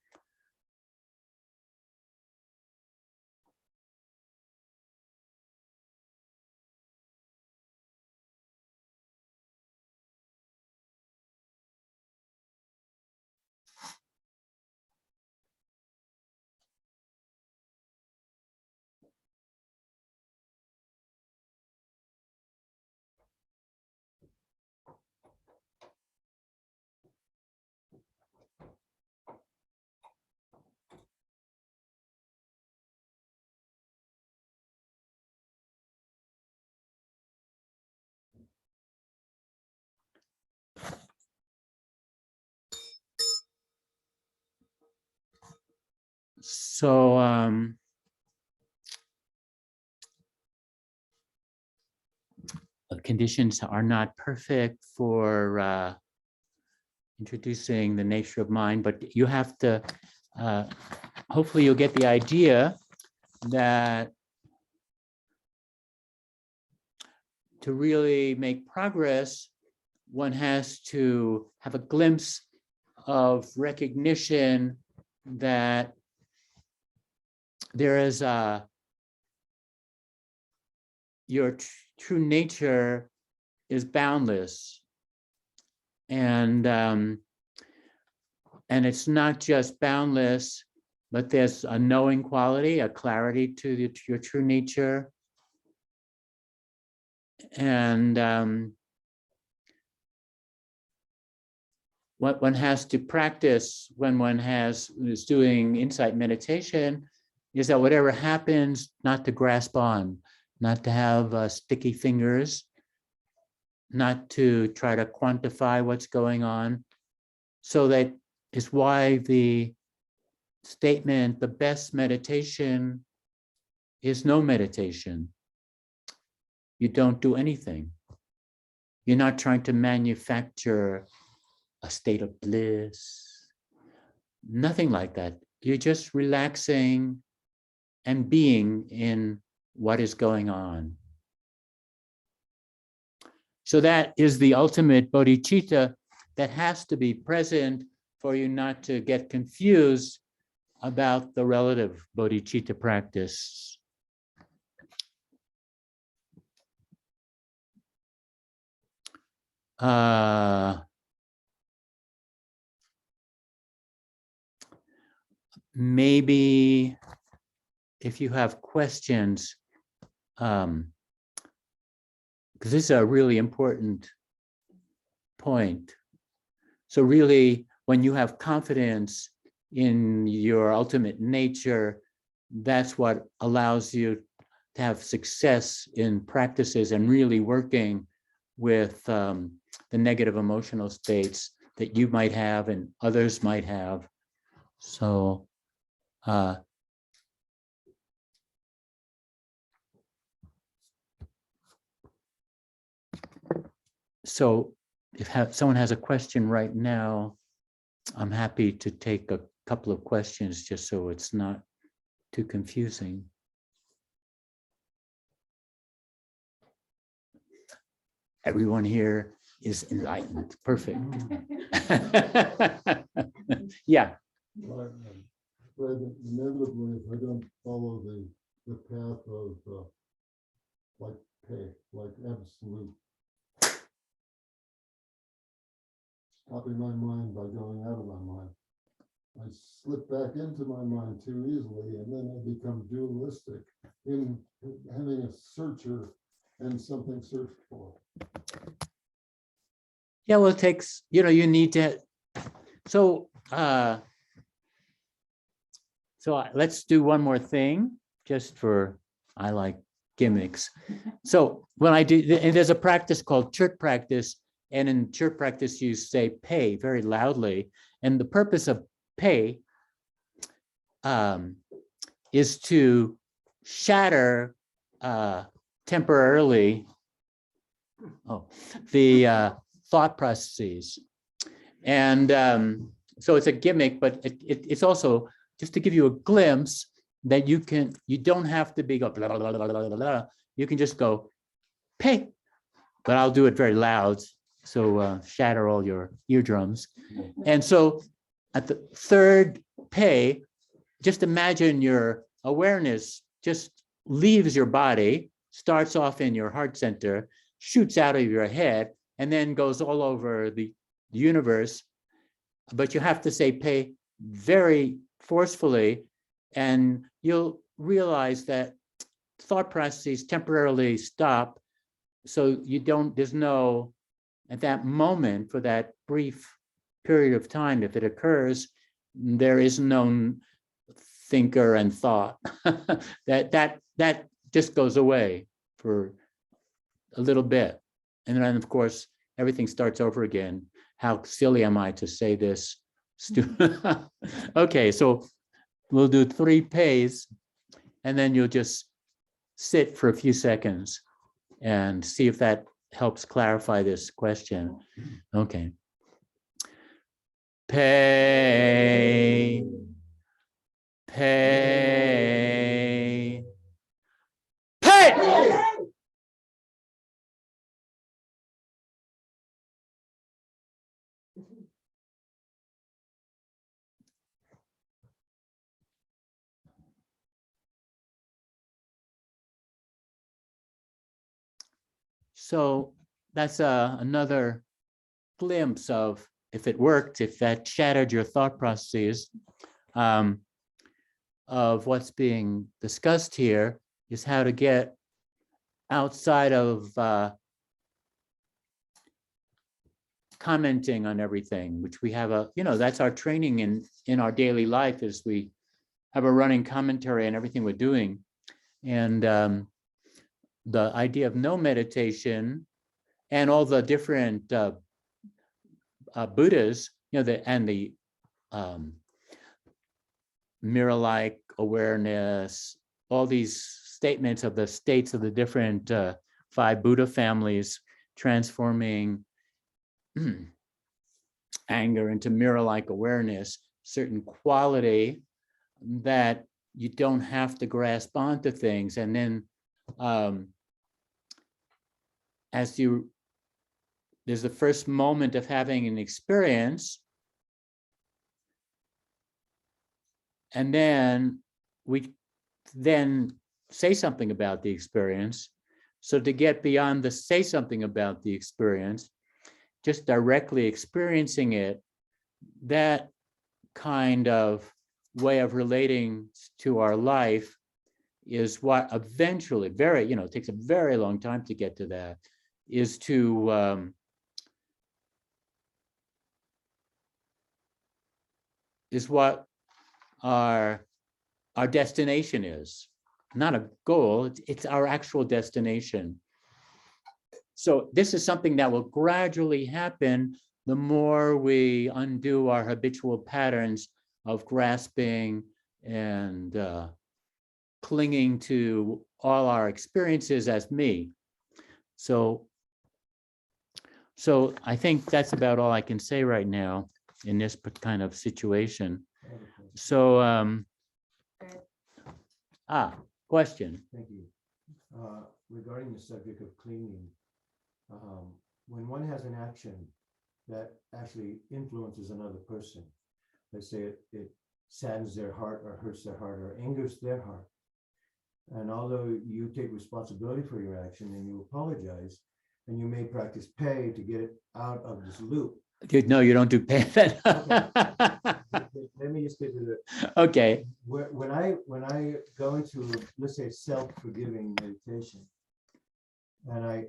S1: So conditions are not perfect for introducing the nature of mind, but you have to, hopefully you'll get the idea that to really make progress, one has to have a glimpse of recognition that there is your true nature is boundless, and it's not just boundless, but there's a knowing quality, a clarity to your true nature, and what one has to practice when one is doing insight meditation is that whatever happens, not to grasp on, not to have sticky fingers, not to try to quantify what's going on. So that is why the statement, the best meditation is no meditation. You don't do anything. You're not trying to manufacture a state of bliss, nothing like that. You're just relaxing and being in what is going on. So that is the ultimate bodhicitta that has to be present for you not to get confused about the relative bodhicitta practice. Maybe if you have questions, because this is a really important point. So really, when you have confidence in your ultimate nature, that's what allows you to have success in practices and really working with the negative emotional states that you might have and others might have. So so if someone has a question right now, I'm happy to take a couple of questions just so it's not too confusing. Everyone here is enlightened. Perfect. Yeah.
S3: But inevitably, if I don't follow the path of like absolute, stopping my mind by going out of my mind, I slip back into my mind too easily, and then I become dualistic in having a searcher and something searched for.
S1: Yeah, well, it takes, you need to, so let's do one more thing just for, I like gimmicks. So when I do, and there's a practice called church practice, and in church practice you say pay very loudly, and the purpose of pay is to shatter temporarily the thought processes. And so it's a gimmick, but it's also just to give you a glimpse that you don't have to be go blah, blah, blah, blah, blah, blah. You can just go pay, but I'll do it very loud, so shatter all your eardrums. And so at the third pay, just imagine your awareness just leaves your body, starts off in your heart center, shoots out of your head, and then goes all over the universe. But you have to say pay very forcefully, and you'll realize that thought processes temporarily stop. So there's no, at that moment, for that brief period of time, if it occurs, there is no thinker and thought. that just goes away for a little bit. And then, of course, everything starts over again. How silly am I to say this? Okay, so we'll do 3 pays, and then you'll just sit for a few seconds and see if that helps clarify this question. Okay. Pay, pay, pay! So that's another glimpse of, if it worked, if that shattered your thought processes, of what's being discussed here, is how to get outside of commenting on everything, which we have that's our training in our daily life, is we have a running commentary on everything we're doing. And the idea of no meditation, and all the different Buddhas, the mirror-like awareness, all these statements of the states of the different 5 Buddha families, transforming anger into mirror-like awareness, certain quality that you don't have to grasp onto things. And then there's the first moment of having an experience, and then we then say something about the experience. So to get beyond the say something about the experience, just directly experiencing it, that kind of way of relating to our life is what eventually, it takes a very long time to get to that, is to is what our destination is. Not a goal, it's our actual destination. So this is something that will gradually happen the more we undo our habitual patterns of grasping and clinging to all our experiences as me. So I think that's about all I can say right now in this kind of situation. So, question.
S4: Thank you. Regarding the subject of clinging, when one has an action that actually influences another person, let's say it saddens their heart or hurts their heart or angers their heart, and although you take responsibility for your action and you apologize, and you may practice pay to get it out of this loop.
S1: No, you don't do pay.
S4: Okay. Let me just get to the.
S1: Okay.
S4: When I go into, let's say, self-forgiving meditation, and I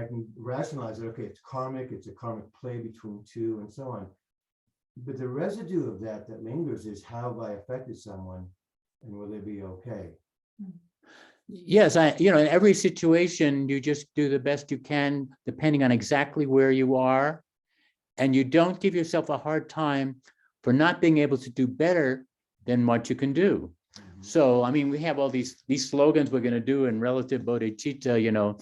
S4: can rationalize it. Okay, it's karmic. It's a karmic play between two, and so on. But the residue of that lingers is, how have I affected someone, and will they be okay?
S1: Yes, in every situation, you just do the best you can, depending on exactly where you are. And you don't give yourself a hard time for not being able to do better than what you can do. So, I mean, we have all these slogans we're going to do in relative bodhicitta,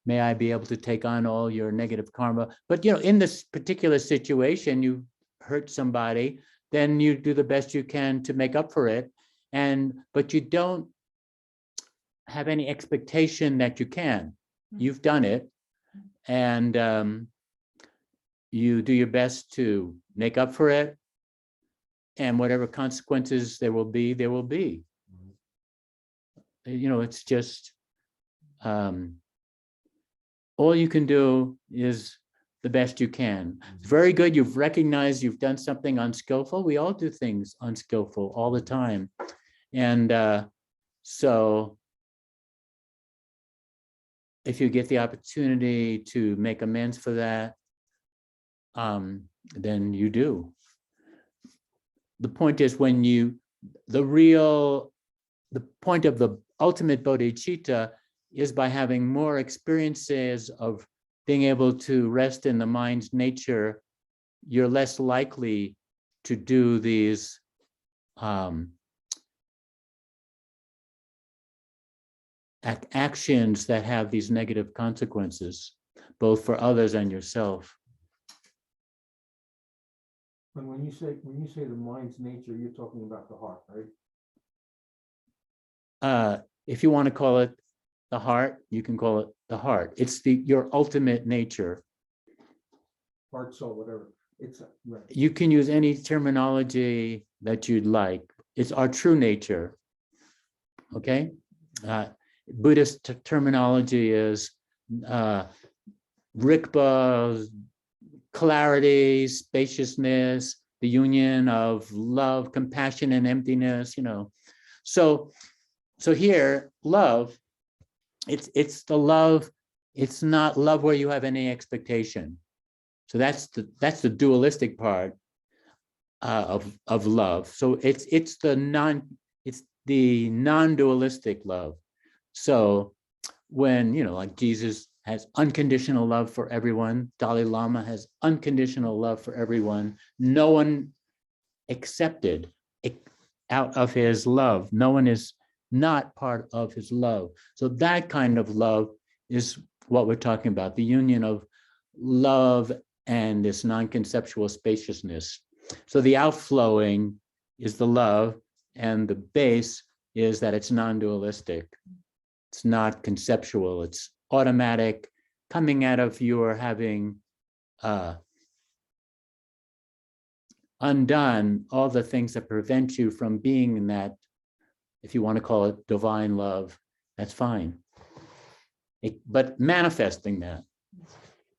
S1: may I be able to take on all your negative karma. But, in this particular situation, you hurt somebody, then you do the best you can to make up for it. But you don't have any expectation that you can. You've done it. And you do your best to make up for it. And whatever consequences there will be, there will be. It's just, all you can do is the best you can. It's very good. You've recognized you've done something unskillful. We all do things unskillful all the time. And so if you get the opportunity to make amends for that, then you do. The point is the point of the ultimate bodhicitta is by having more experiences of being able to rest in the mind's nature, you're less likely to do these actions that have these negative consequences, both for others and yourself.
S4: And when you say the mind's nature, you're talking about the heart, right?
S1: If you want to call it the heart, you can call it the heart. It's your ultimate nature.
S4: Heart, soul, whatever. It's right.
S1: You can use any terminology that you'd like. It's our true nature. Okay? Buddhist terminology is Rikpa, clarity, spaciousness, the union of love, compassion, and emptiness, So here, love, it's the love, it's not love where you have any expectation. So that's the dualistic part of love. So it's the non-dualistic love. So when, like Jesus has unconditional love for everyone, Dalai Lama has unconditional love for everyone, no one accepted out of his love. No one is not part of his love. So that kind of love is what we're talking about, the union of love and this non-conceptual spaciousness. So the outflowing is the love, and the base is that it's non-dualistic. It's not conceptual, it's automatic, coming out of your having undone all the things that prevent you from being in that, if you want to call it divine love, that's fine. But manifesting that,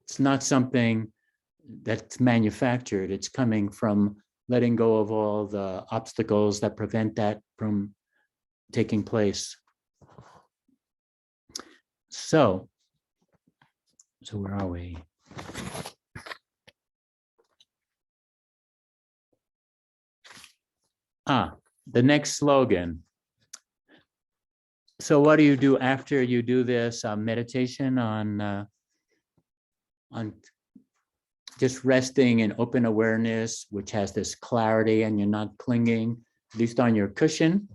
S1: it's not something that's manufactured. It's coming from letting go of all the obstacles that prevent that from taking place. So where are we? The next slogan. So what do you do after you do this meditation on just resting in open awareness, which has this clarity and you're not clinging, at least on your cushion?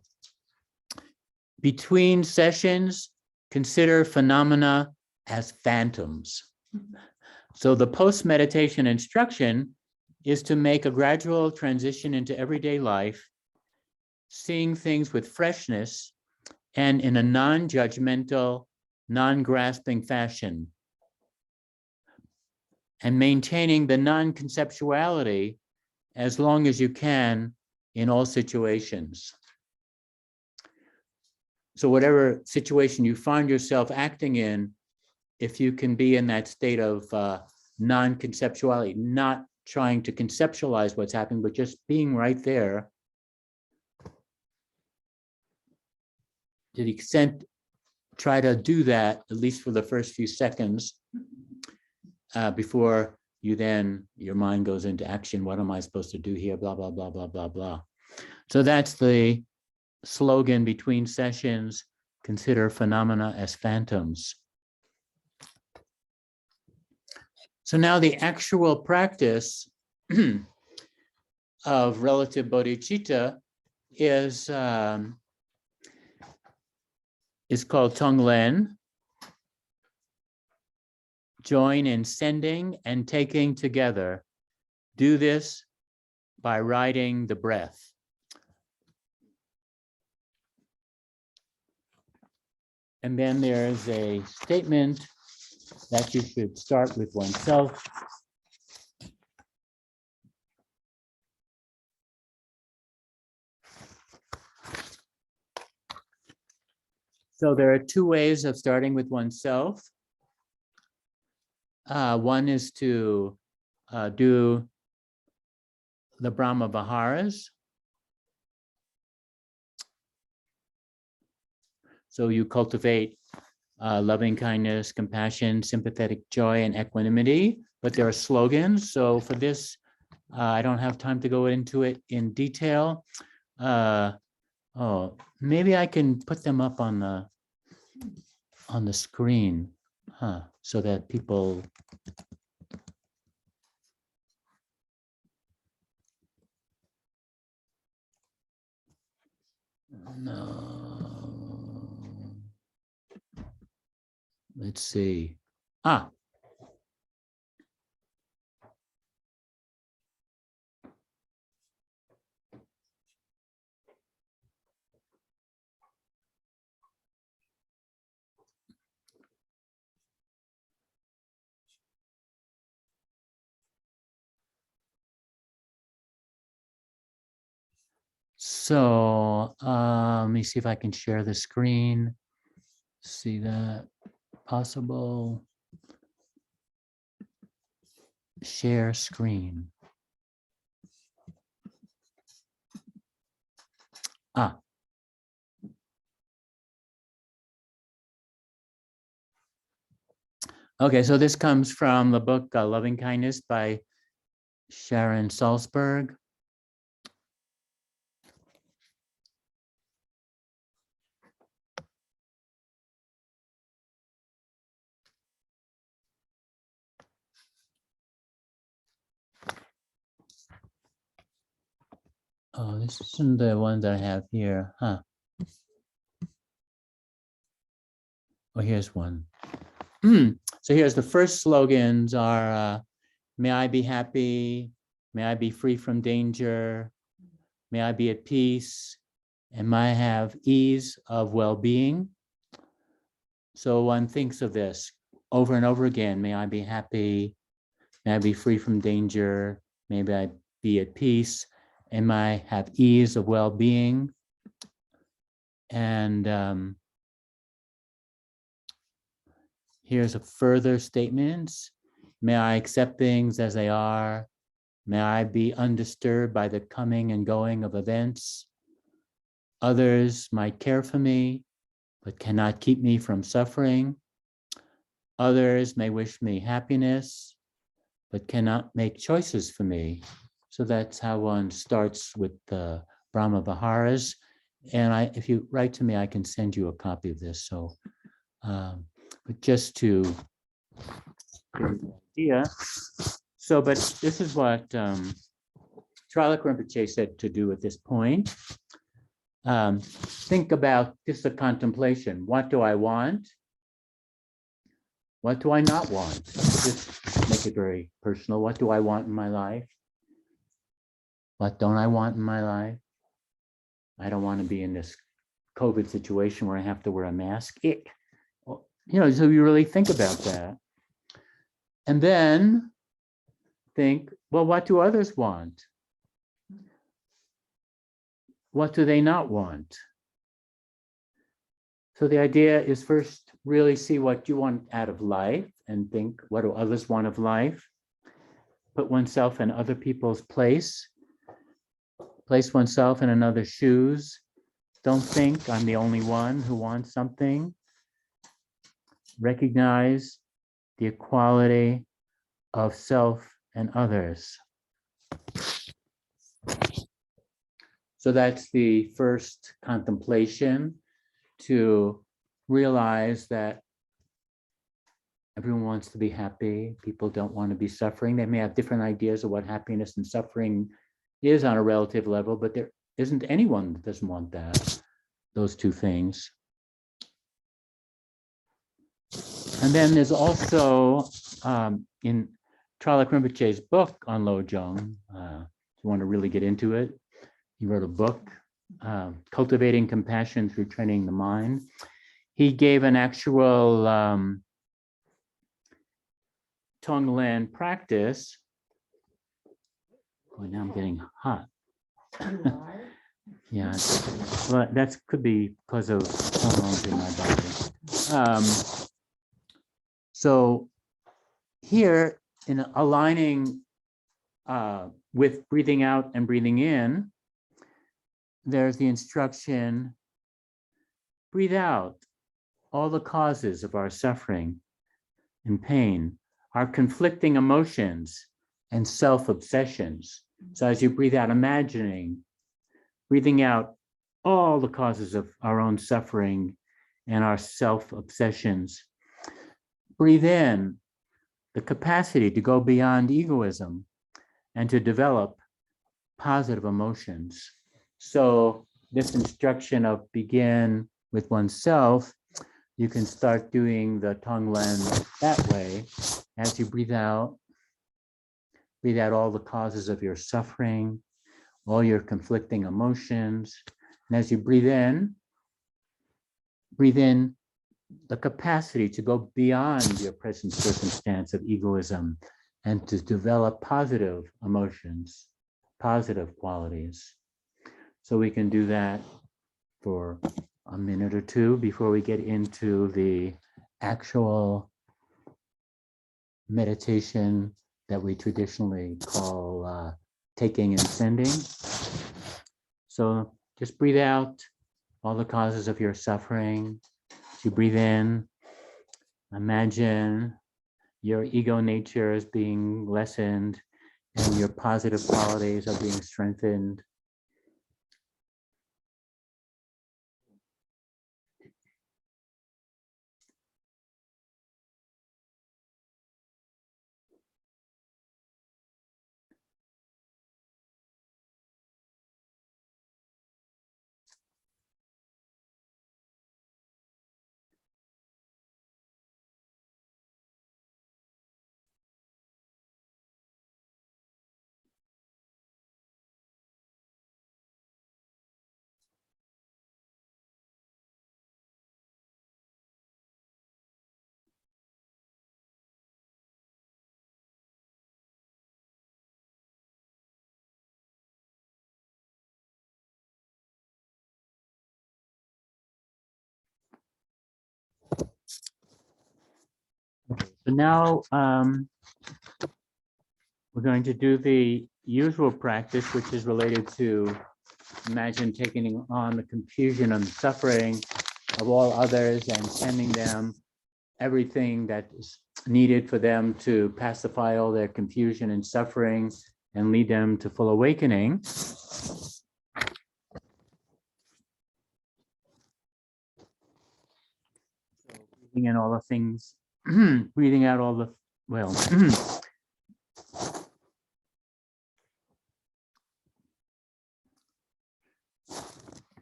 S1: Between sessions, consider phenomena as phantoms. So the post-meditation instruction is to make a gradual transition into everyday life, seeing things with freshness and in a non-judgmental, non-grasping fashion, and maintaining the non-conceptuality as long as you can in all situations. So whatever situation you find yourself acting in, if you can be in that state of non-conceptuality, not trying to conceptualize what's happening, but just being right there, to the extent, try to do that, at least for the first few seconds, before your mind goes into action. What am I supposed to do here? Blah, blah, blah, blah, blah, blah. So that's the slogan between sessions. consider phenomena as phantoms. So now the actual practice of relative bodhicitta is called Tonglen. Join in sending and taking together. Do this by riding the breath. And then there's a statement that you should start with oneself. So there are two ways of starting with oneself. One is to do the Brahma Viharas. So you cultivate loving kindness, compassion, sympathetic joy, and equanimity. But there are slogans. So for this, I don't have time to go into it in detail. Maybe I can put them up on the screen, so that people. No. Let's see. So let me see if I can share the screen. See that possible? Share screen. Okay, so this comes from the book Loving Kindness by Sharon Salzberg. Oh, this isn't the one that I have here, Oh, here's one. So here's the first slogans are, may I be happy, may I be free from danger, may I be at peace, and may I have ease of well-being. So one thinks of this over and over again. May I be happy, may I be free from danger, may I be at peace, and may I have ease of well-being. And here's a further statements. May I accept things as they are. May I be undisturbed by the coming and going of events. Others might care for me, but cannot keep me from suffering. Others may wish me happiness, but cannot make choices for me. So that's how one starts with the Brahma Viharas. And if you write to me, I can send you a copy of this. So, but just to get an idea. So, but this is what Tralek Rinpoche said to do at this point. Think about just a contemplation. What do I want? What do I not want? Just make it very personal. What do I want in my life? What don't I want in my life? I don't want to be in this COVID situation where I have to wear a mask. So you really think about that. And then think, well, what do others want? What do they not want? So the idea is first really see what you want out of life and think, what do others want of life? Put oneself in other people's place oneself in another's shoes. Don't think I'm the only one who wants something. Recognize the equality of self and others. So that's the first contemplation, to realize that everyone wants to be happy. People don't want to be suffering. They may have different ideas of what happiness and suffering is on a relative level, but there isn't anyone that doesn't want that, those two things. And then there's also in Tralak Rinpoche's book on LoJong, if you want to really get into it, he wrote a book, Cultivating Compassion Through Training the Mind. He gave an actual Tonglen practice. Oh, now I'm getting hot. Yeah, well, that could be because of hormones in my body. So here, in aligning with breathing out and breathing in, there's the instruction, breathe out all the causes of our suffering and pain, our conflicting emotions and self-obsessions. So as you breathe out, breathing out all the causes of our own suffering and our self-obsessions. Breathe in the capacity to go beyond egoism and to develop positive emotions. So this instruction of begin with oneself, you can start doing the Tonglen that way. As you breathe out all the causes of your suffering, all your conflicting emotions. And as you breathe in the capacity to go beyond your present circumstance of egoism and to develop positive emotions, positive qualities. So we can do that for a minute or two before we get into the actual meditation that we traditionally call taking and sending. So just breathe out all the causes of your suffering. As you breathe in, imagine your ego nature is being lessened and your positive qualities are being strengthened. So now we're going to do the usual practice, which is related to imagine taking on the confusion and suffering of all others and sending them everything that is needed for them to pacify all their confusion and suffering and lead them to full awakening. Breathing in all the things, breathing out all the, well,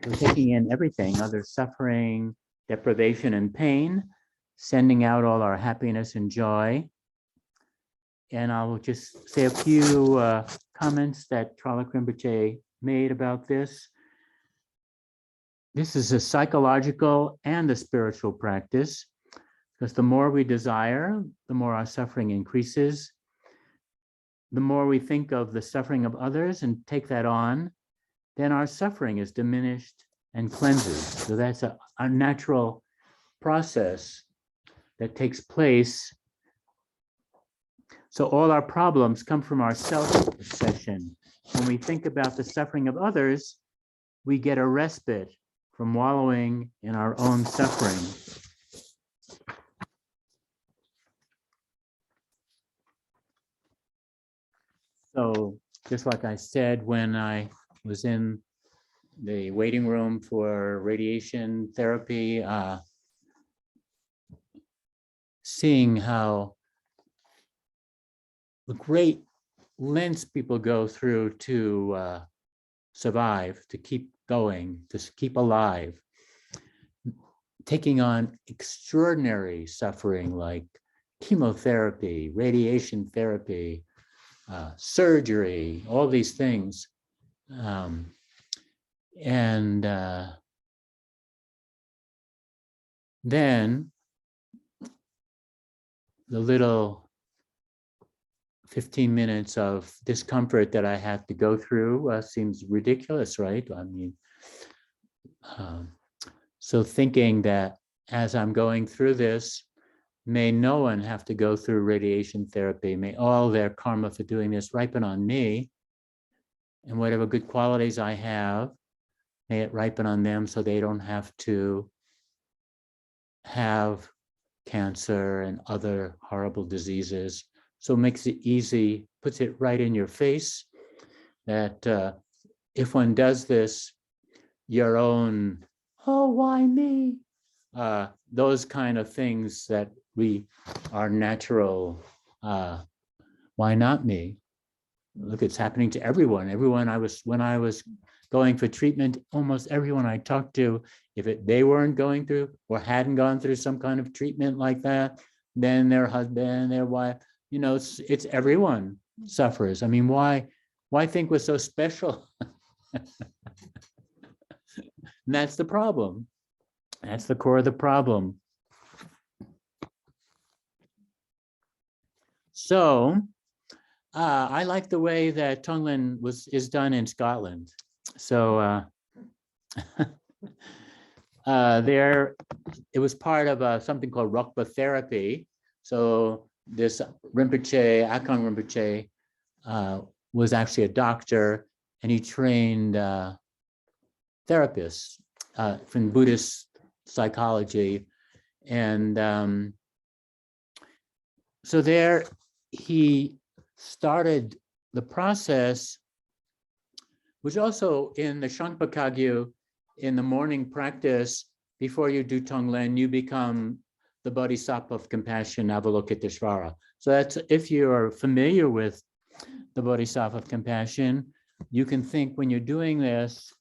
S1: we're taking in everything, other suffering, deprivation, and pain, sending out all our happiness and joy. And I will just say a few comments that Tralak Rinpoche made about this. This is a psychological and a spiritual practice, because the more we desire, the more our suffering increases. The more we think of the suffering of others and take that on, then our suffering is diminished and cleanses. So that's a natural process that takes place. So all our problems come from our self-obsession. When we think about the suffering of others, we get a respite from wallowing in our own suffering. So just like I said, when I was in the waiting room for radiation therapy, seeing how the great lengths people go through to survive, to keep going, to keep alive, taking on extraordinary suffering like chemotherapy, radiation therapy, surgery, all these things. Then the little 15 minutes of discomfort that I had to go through seems ridiculous, right? I mean, so thinking that as I'm going through this, may no one have to go through radiation therapy, may all their karma for doing this ripen on me, and whatever good qualities I have, may it ripen on them so they don't have to have cancer and other horrible diseases. So it makes it easy, puts it right in your face that if one does this, your own, oh, why me? Those kind of things that we are natural, why not me? Look, it's happening to everyone. When I was going for treatment, almost everyone I talked to, if they weren't going through or hadn't gone through some kind of treatment like that, then their husband, their wife, it's everyone suffers. I mean, why think we're so special? And that's the problem. That's the core of the problem. So I like the way that Tonglen is done in Scotland. So there, it was part of something called Rukpa therapy. So this Rinpoche, Akong Rinpoche, was actually a doctor, and he trained therapists from Buddhist psychology. And so there he started the process, which also in the Shangpa Kagyu, in the morning practice, before you do Tonglen, you become the Bodhisattva of compassion, Avalokiteshvara. So that's, if you're familiar with the Bodhisattva of compassion, you can think when you're doing this,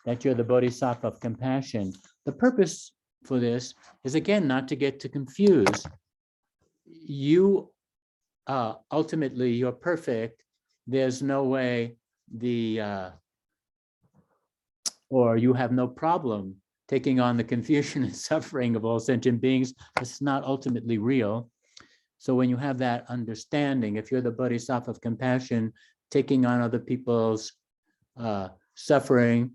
S1: that you're the Bodhisattva of compassion. The purpose for this is, again, not to get too confused. You ultimately, you're perfect. There's no way or you have no problem taking on the confusion and suffering of all sentient beings. It's not ultimately real. So when you have that understanding, if you're the Bodhisattva of compassion, taking on other people's suffering,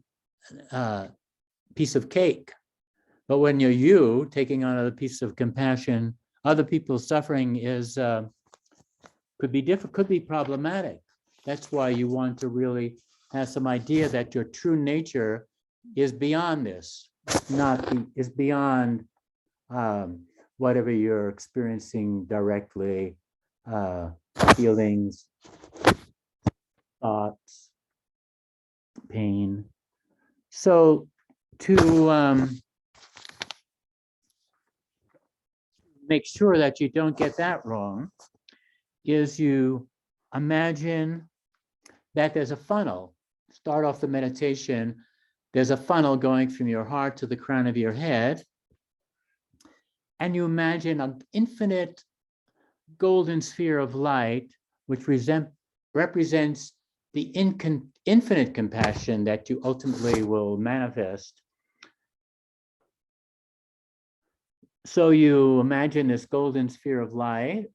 S1: piece of cake. But when you're you, taking on other pieces of compassion, other people's suffering is could be different, could be problematic. That's why you want to really have some idea that your true nature is beyond this, is beyond whatever you're experiencing directly, feelings, thoughts, pain. So to make sure that you don't get that wrong, is you imagine that there's a funnel. Start off the meditation, there's a funnel going from your heart to the crown of your head, and you imagine an infinite golden sphere of light, which represents the infinite compassion that you ultimately will manifest. So you imagine this golden sphere of light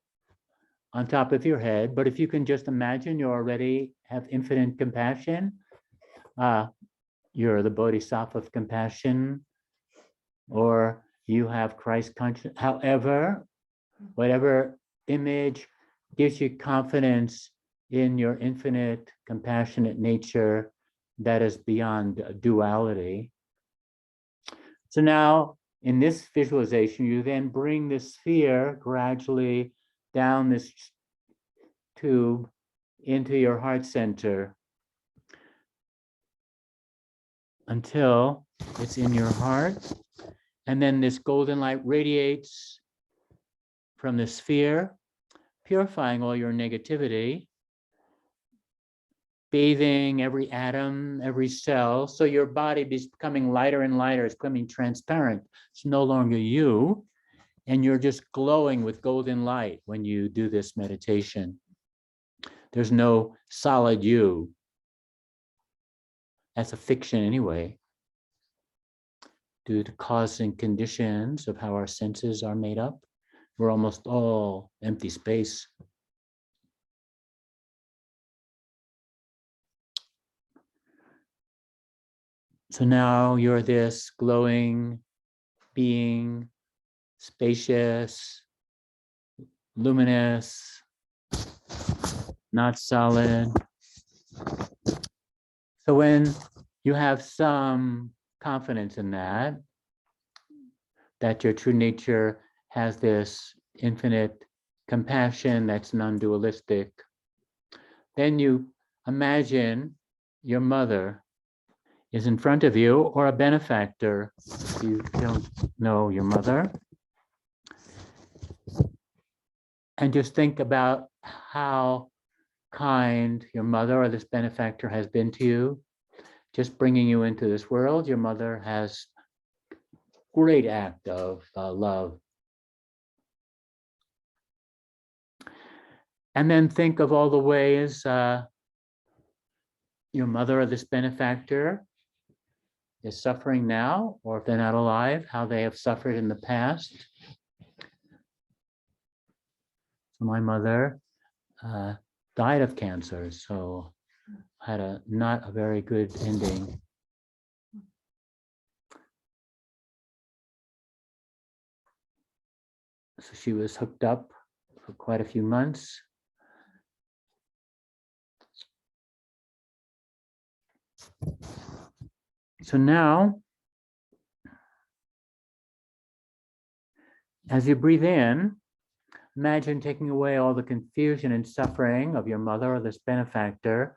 S1: on top of your head, but if you can just imagine you already have infinite compassion, you're the Bodhisattva of compassion, or you have Christ consciousness. However, whatever image gives you confidence in your infinite compassionate nature that is beyond duality. So now in this visualization, you then bring this sphere gradually down this tube into your heart center until it's in your heart. And then this golden light radiates from the sphere, purifying all your negativity, bathing every atom, every cell. So your body is becoming lighter and lighter. It's becoming transparent. It's no longer you. And you're just glowing with golden light when you do this meditation. There's no solid you. That's a fiction anyway, due to cause and conditions of how our senses are made up. We're almost all empty space. So now you're this glowing being, spacious, luminous, not solid. So when you have some confidence in that your true nature has this infinite compassion that's non-dualistic, then you imagine your mother is in front of you, or a benefactor. If you don't know your mother, and just think about how kind your mother or this benefactor has been to you, just bringing you into this world. Your mother has great act of love. And then think of all the ways your mother or this benefactor is suffering now, or if they're not alive, how they have suffered in the past. So my mother died of cancer, so had not a very good ending. So she was hooked up for quite a few months. So now, as you breathe in, imagine taking away all the confusion and suffering of your mother or this benefactor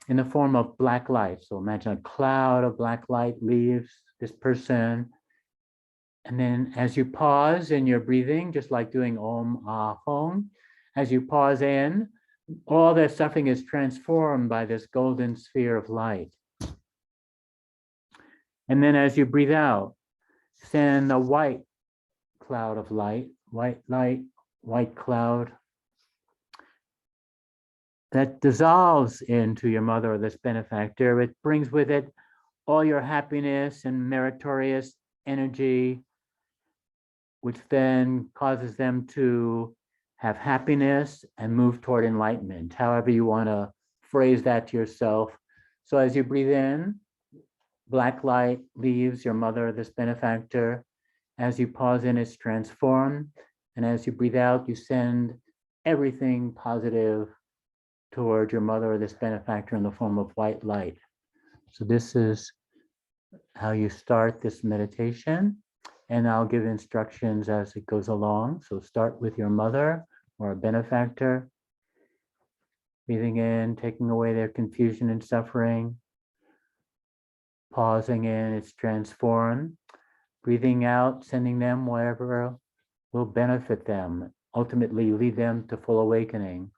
S1: in the form of black light. So imagine a cloud of black light leaves this person. And then as you pause in your breathing, just like doing Om Ah Hum, as you pause in, all that suffering is transformed by this golden sphere of light. And then as you breathe out, send a white cloud of light, white cloud that dissolves into your mother or this benefactor. It brings with it all your happiness and meritorious energy, which then causes them to have happiness and move toward enlightenment, however you want to phrase that to yourself. So as you breathe in, black light leaves your mother, this benefactor. As you pause in, it's transformed. And as you breathe out, you send everything positive toward your mother or this benefactor in the form of white light. So this is how you start this meditation. And I'll give instructions as it goes along. So start with your mother or a benefactor. Breathing in, taking away their confusion and suffering. Pausing in, it's transformed. Breathing out, sending them wherever will benefit them, ultimately lead them to full awakening.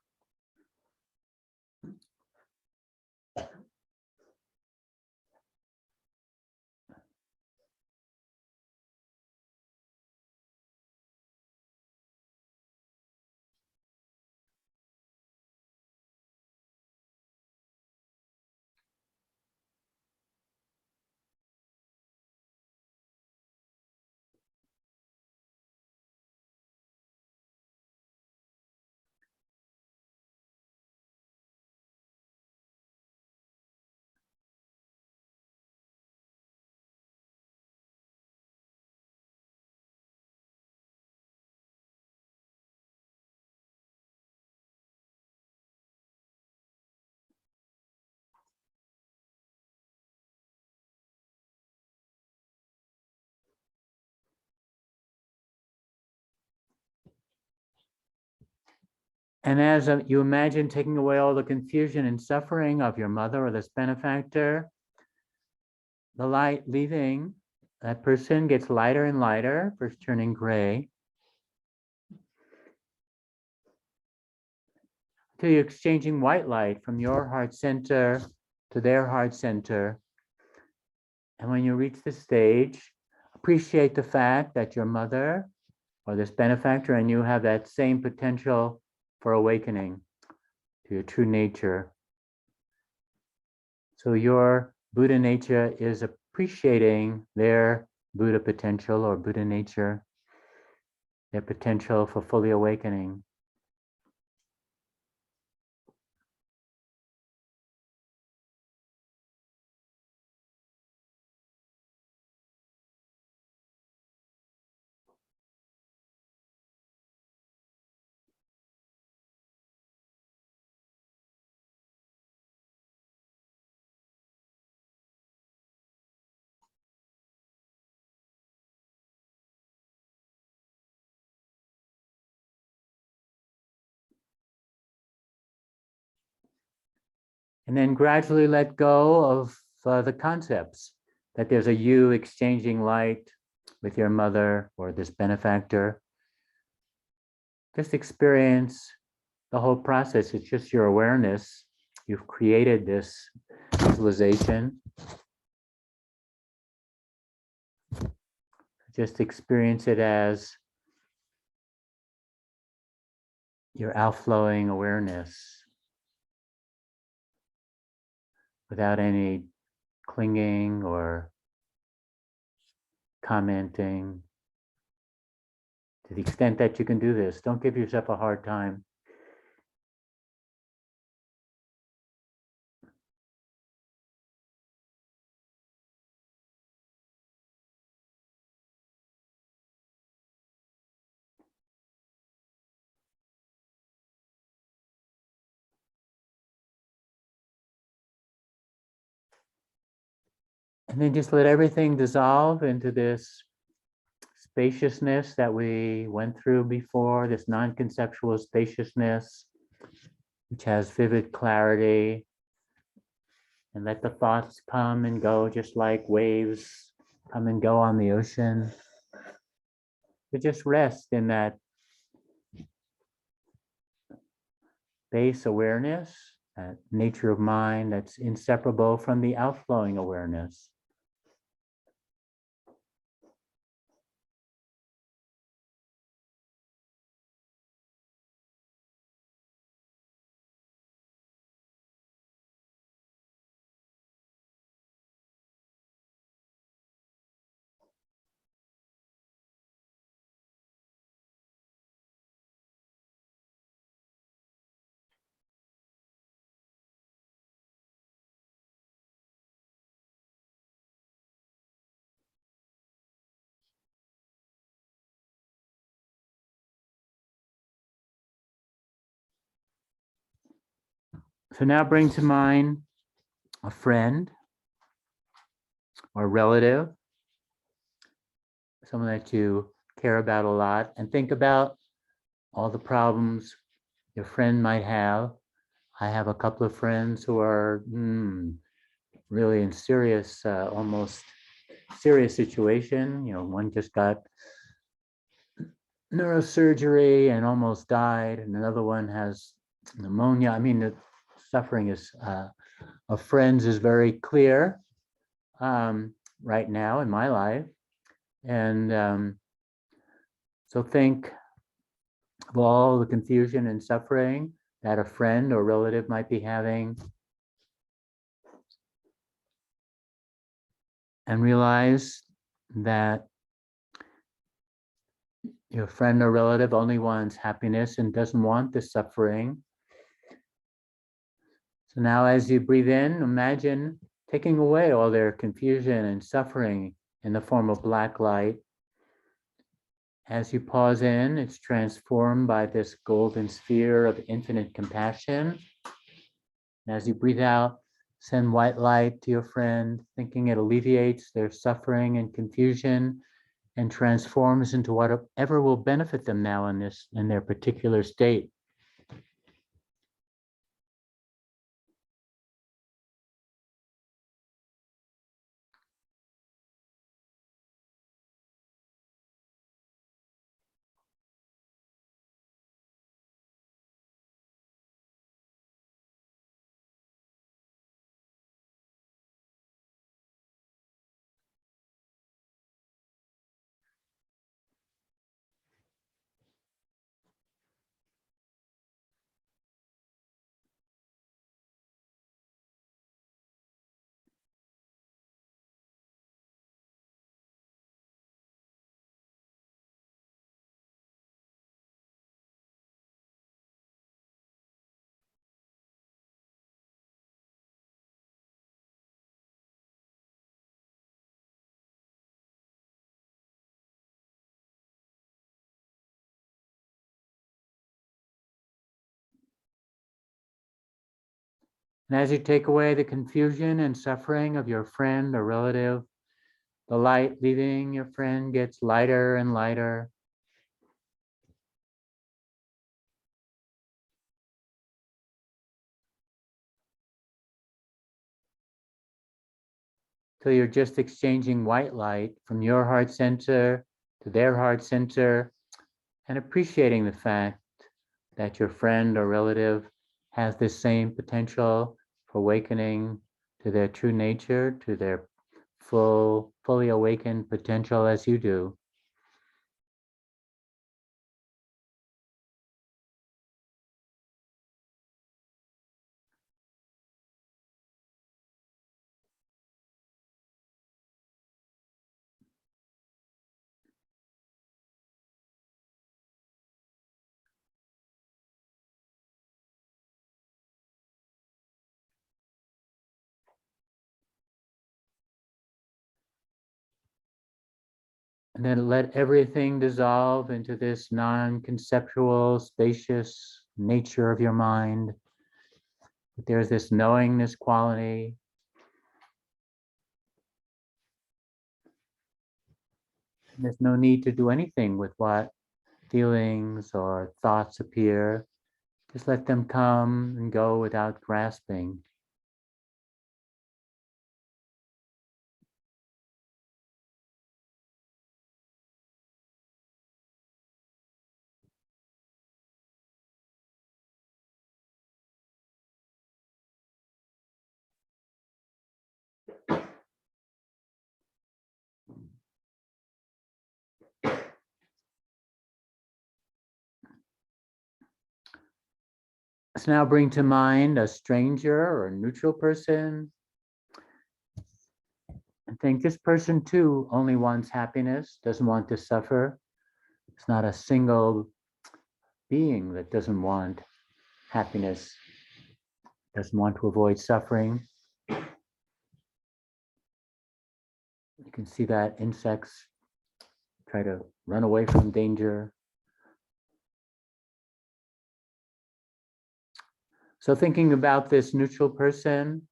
S1: And as you imagine taking away all the confusion and suffering of your mother or this benefactor, the light leaving that person gets lighter and lighter, first turning gray. till you're exchanging white light from your heart center to their heart center. And when you reach this stage, appreciate the fact that your mother or this benefactor and you have that same potential for awakening to your true nature. So your Buddha nature is appreciating their Buddha potential or Buddha nature, their potential for fully awakening. And then gradually let go of the concepts that there's a you exchanging light with your mother or this benefactor. Just experience the whole process. It's just your awareness. You've created this visualization. Just experience it as your outflowing awareness without any clinging or commenting. To the extent that you can do this, don't give yourself a hard time. And then just let everything dissolve into this spaciousness that we went through before, this non-conceptual spaciousness, which has vivid clarity. And let the thoughts come and go just like waves come and go on the ocean. But just rest in that base awareness, that nature of mind that's inseparable from the outflowing awareness. So now bring to mind a friend or relative, someone that you care about a lot, and think about all the problems your friend might have. I have a couple of friends who are really in serious, almost serious situation. You know, one just got neurosurgery and almost died, and another one has pneumonia. I mean, the suffering is of friends is very clear right now in my life, and so think of all the confusion and suffering that a friend or relative might be having, and realize that your friend or relative only wants happiness and doesn't want the suffering. So now as you breathe in, imagine taking away all their confusion and suffering in the form of black light. As you pause in, it's transformed by this golden sphere of infinite compassion. And as you breathe out, send white light to your friend, thinking it alleviates their suffering and confusion and transforms into whatever will benefit them now in their particular state. And as you take away the confusion and suffering of your friend or relative, the light leaving your friend gets lighter and lighter. Till you're just exchanging white light from your heart center to their heart center, and appreciating the fact that your friend or relative has this same potential for awakening to their true nature, to their fully awakened potential as you do. And then let everything dissolve into this non-conceptual, spacious nature of your mind. There's this knowingness quality. There's no need to do anything with what feelings or thoughts appear. Just let them come and go without grasping. Let's now bring to mind a stranger or a neutral person and think this person too only wants happiness, doesn't want to suffer. It's not a single being that doesn't want happiness, doesn't want to avoid suffering. You can see that insects try to run away from danger. So thinking about this neutral person,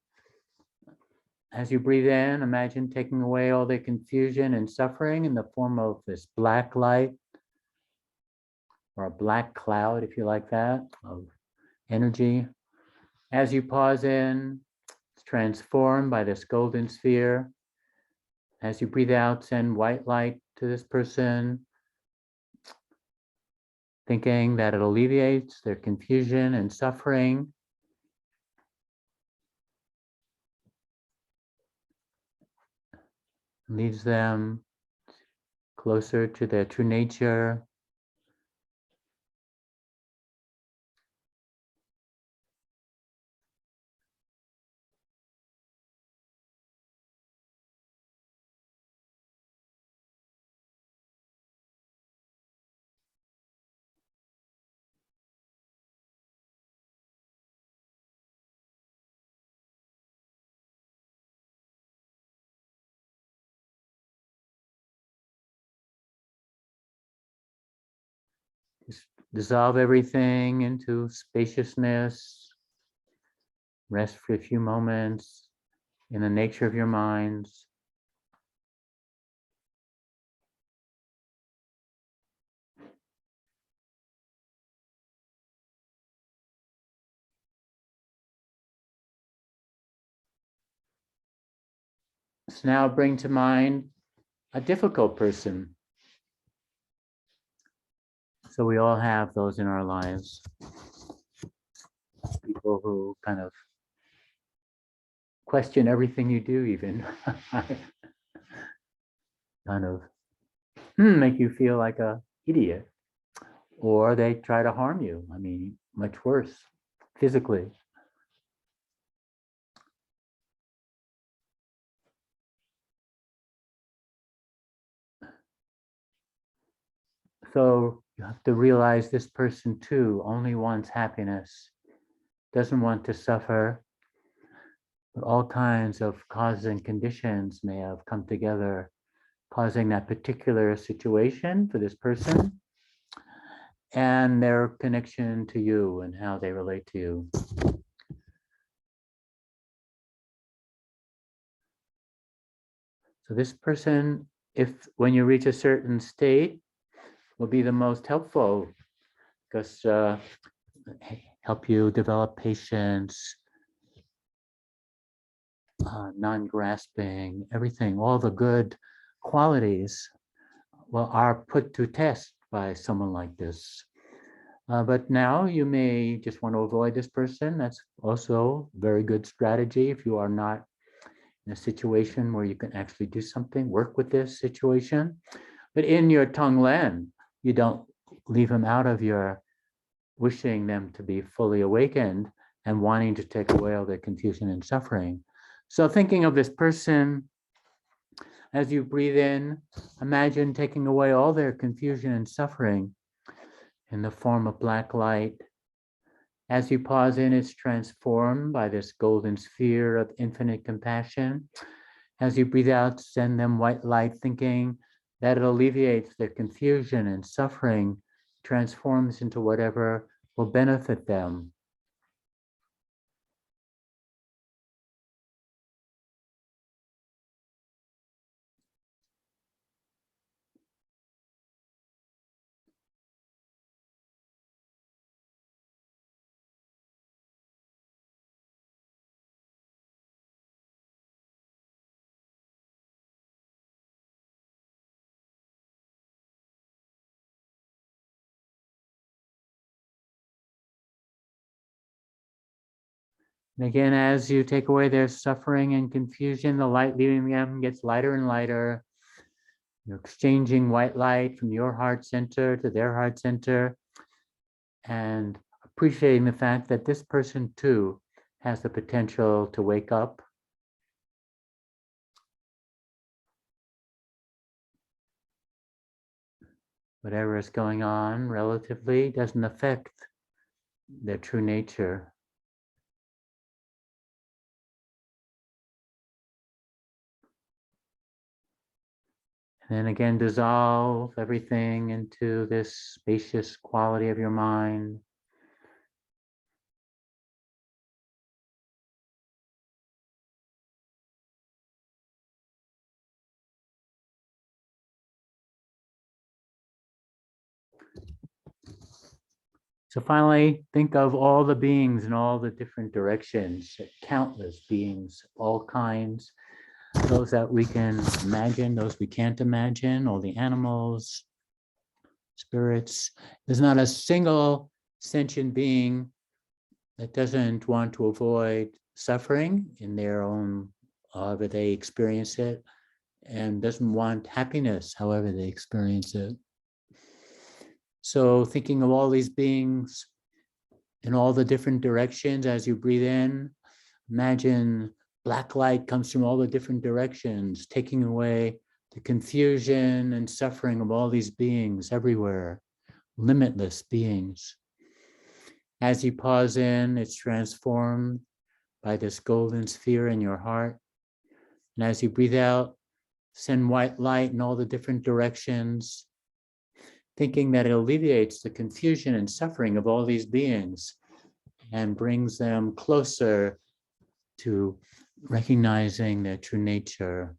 S1: as you breathe in, imagine taking away all the confusion and suffering in the form of this black light or a black cloud, if you like that, of energy. As you pause in, it's transformed by this golden sphere. As you breathe out, send white light to this person, thinking that it alleviates their confusion and suffering. Leads them closer to their true nature. Just dissolve everything into spaciousness. Rest for a few moments in the nature of your minds. Let's now bring to mind a difficult person. So we all have those in our lives. People who kind of question everything you do even. Kind of make you feel like an idiot. Or they try to harm you. I mean, much worse, physically. So you have to realize this person too only wants happiness, doesn't want to suffer. But all kinds of causes and conditions may have come together, causing that particular situation for this person and their connection to you and how they relate to you. So this person, if when you reach a certain state, will be the most helpful because help you develop patience, non-grasping, everything, all the good qualities, well, are put to test by someone like this. But now you may just want to avoid this person. That's also a very good strategy if you are not in a situation where you can actually do something, work with this situation. But in your Tonglen, you don't leave them out of your wishing them to be fully awakened and wanting to take away all their confusion and suffering. So thinking of this person, as you breathe in, imagine taking away all their confusion and suffering in the form of black light. As you pause in, it's transformed by this golden sphere of infinite compassion. As you breathe out, send them white light, thinking that it alleviates their confusion and suffering, transforms into whatever will benefit them. And again, as you take away their suffering and confusion, the light leaving them gets lighter and lighter. You're exchanging white light from your heart center to their heart center and appreciating the fact that this person too has the potential to wake up. Whatever is going on relatively doesn't affect their true nature. And then again, dissolve everything into this spacious quality of your mind. So finally, think of all the beings in all the different directions, countless beings, all kinds, those that we can imagine, those we can't imagine, all the animals, spirits. There's not a single sentient being that doesn't want to avoid suffering in their own, however they experience it, and doesn't want happiness, however they experience it. So thinking of all these beings in all the different directions as you breathe in, imagine black light comes from all the different directions, taking away the confusion and suffering of all these beings everywhere, limitless beings. As you pause in, it's transformed by this golden sphere in your heart. And as you breathe out, send white light in all the different directions, thinking that it alleviates the confusion and suffering of all these beings and brings them closer to recognizing their true nature.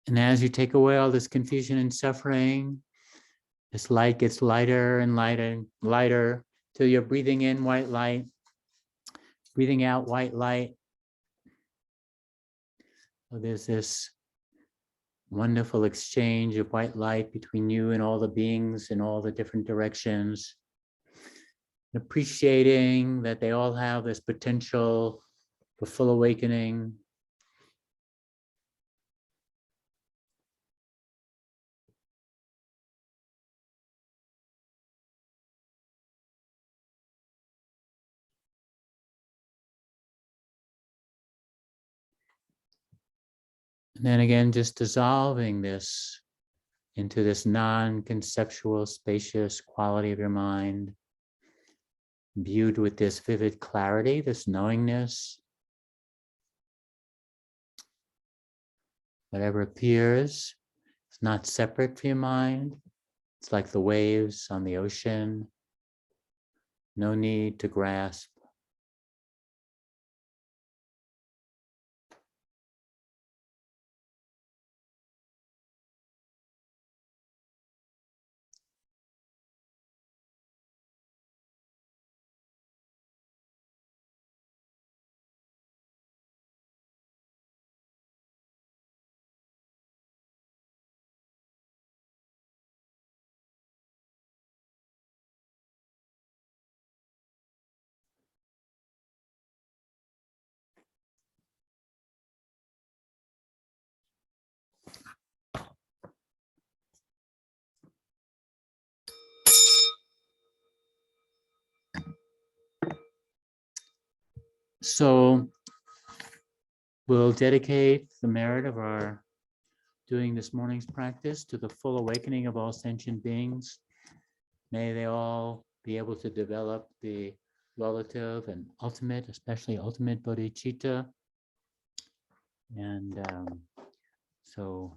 S1: And as you take away all this confusion and suffering, this light gets lighter and lighter and lighter till you're breathing in white light, breathing out white light. So there's this wonderful exchange of white light between you and all the beings in all the different directions. Appreciating that they all have this potential for full awakening. And then again, just dissolving this into this non-conceptual, spacious quality of your mind. imbued with this vivid clarity, this knowingness. Whatever appears is not separate from your mind. It's like the waves on the ocean. No need to grasp. So we'll dedicate the merit of our doing this morning's practice to the full awakening of all sentient beings. May they all be able to develop the relative and ultimate, especially ultimate bodhicitta. And so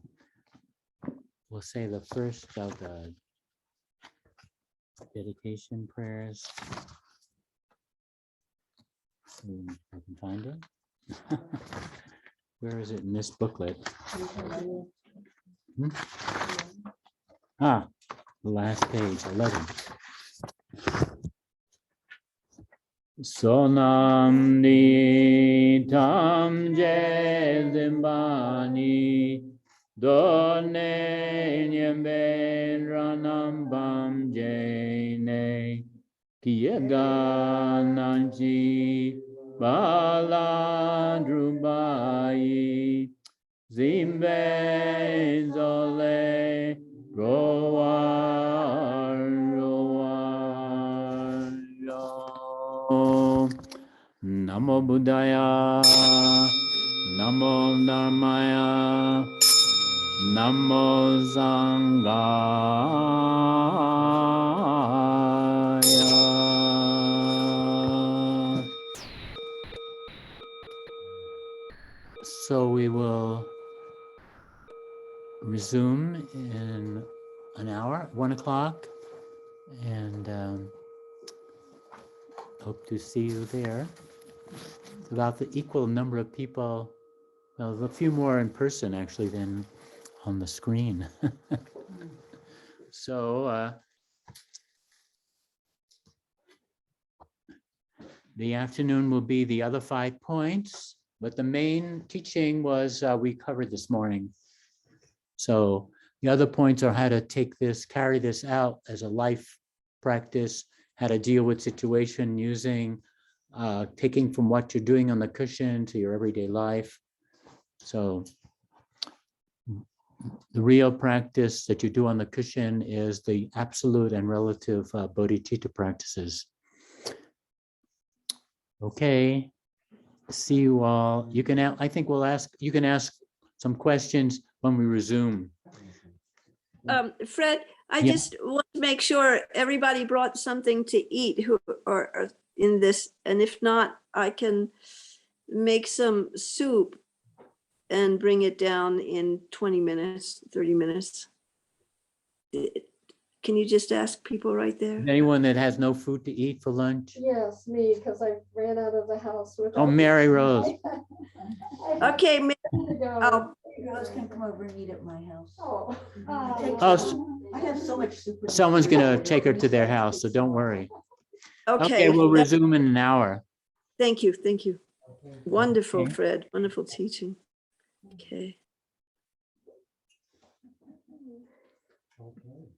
S1: we'll say the first of the dedication prayers. If I can find it. Where is it in this booklet? Hmm? Ah, the last page, 11. Sonam ni tam je zimbani done nyemben ranam bam je ne kiyaga nanji bala drubai zimbe zole roar roar Namo Buddhaya Namo Dharmaya Namo Sanghaya. So we will resume in an hour, 1 o'clock, and hope to see you there. It's about the equal number of people, well, a few more in person actually than on the screen. So the afternoon will be the other 5 points, but the main teaching was we covered this morning. So the other points are how to take this, carry this out as a life practice, how to deal with situation using, taking from what you're doing on the cushion to your everyday life. So the real practice that you do on the cushion is the absolute and relative bodhicitta practices. Okay, see you all. You can, I think we'll ask, you can ask some questions when we resume.
S5: Fred, I
S1: Yeah.
S5: just want to make sure everybody brought something to eat who are in this, and if not, I can make some soup and bring it down in 20 minutes, 30 minutes. Can you just ask people right there?
S1: Anyone that has no food to eat for lunch?
S6: Yes, me, because I ran out of the house with.
S1: Oh, Mary Rose.
S5: Okay,
S6: Oh.
S2: Girls can come over and eat at my house.
S6: Oh.
S2: I have so much soup.
S1: Someone's gonna take her to their house, so don't worry.
S5: okay.
S1: Okay, we'll resume in an hour.
S5: Thank you, thank you. Wonderful,
S1: Okay.
S5: Fred, wonderful teaching. Okay.
S4: Okay.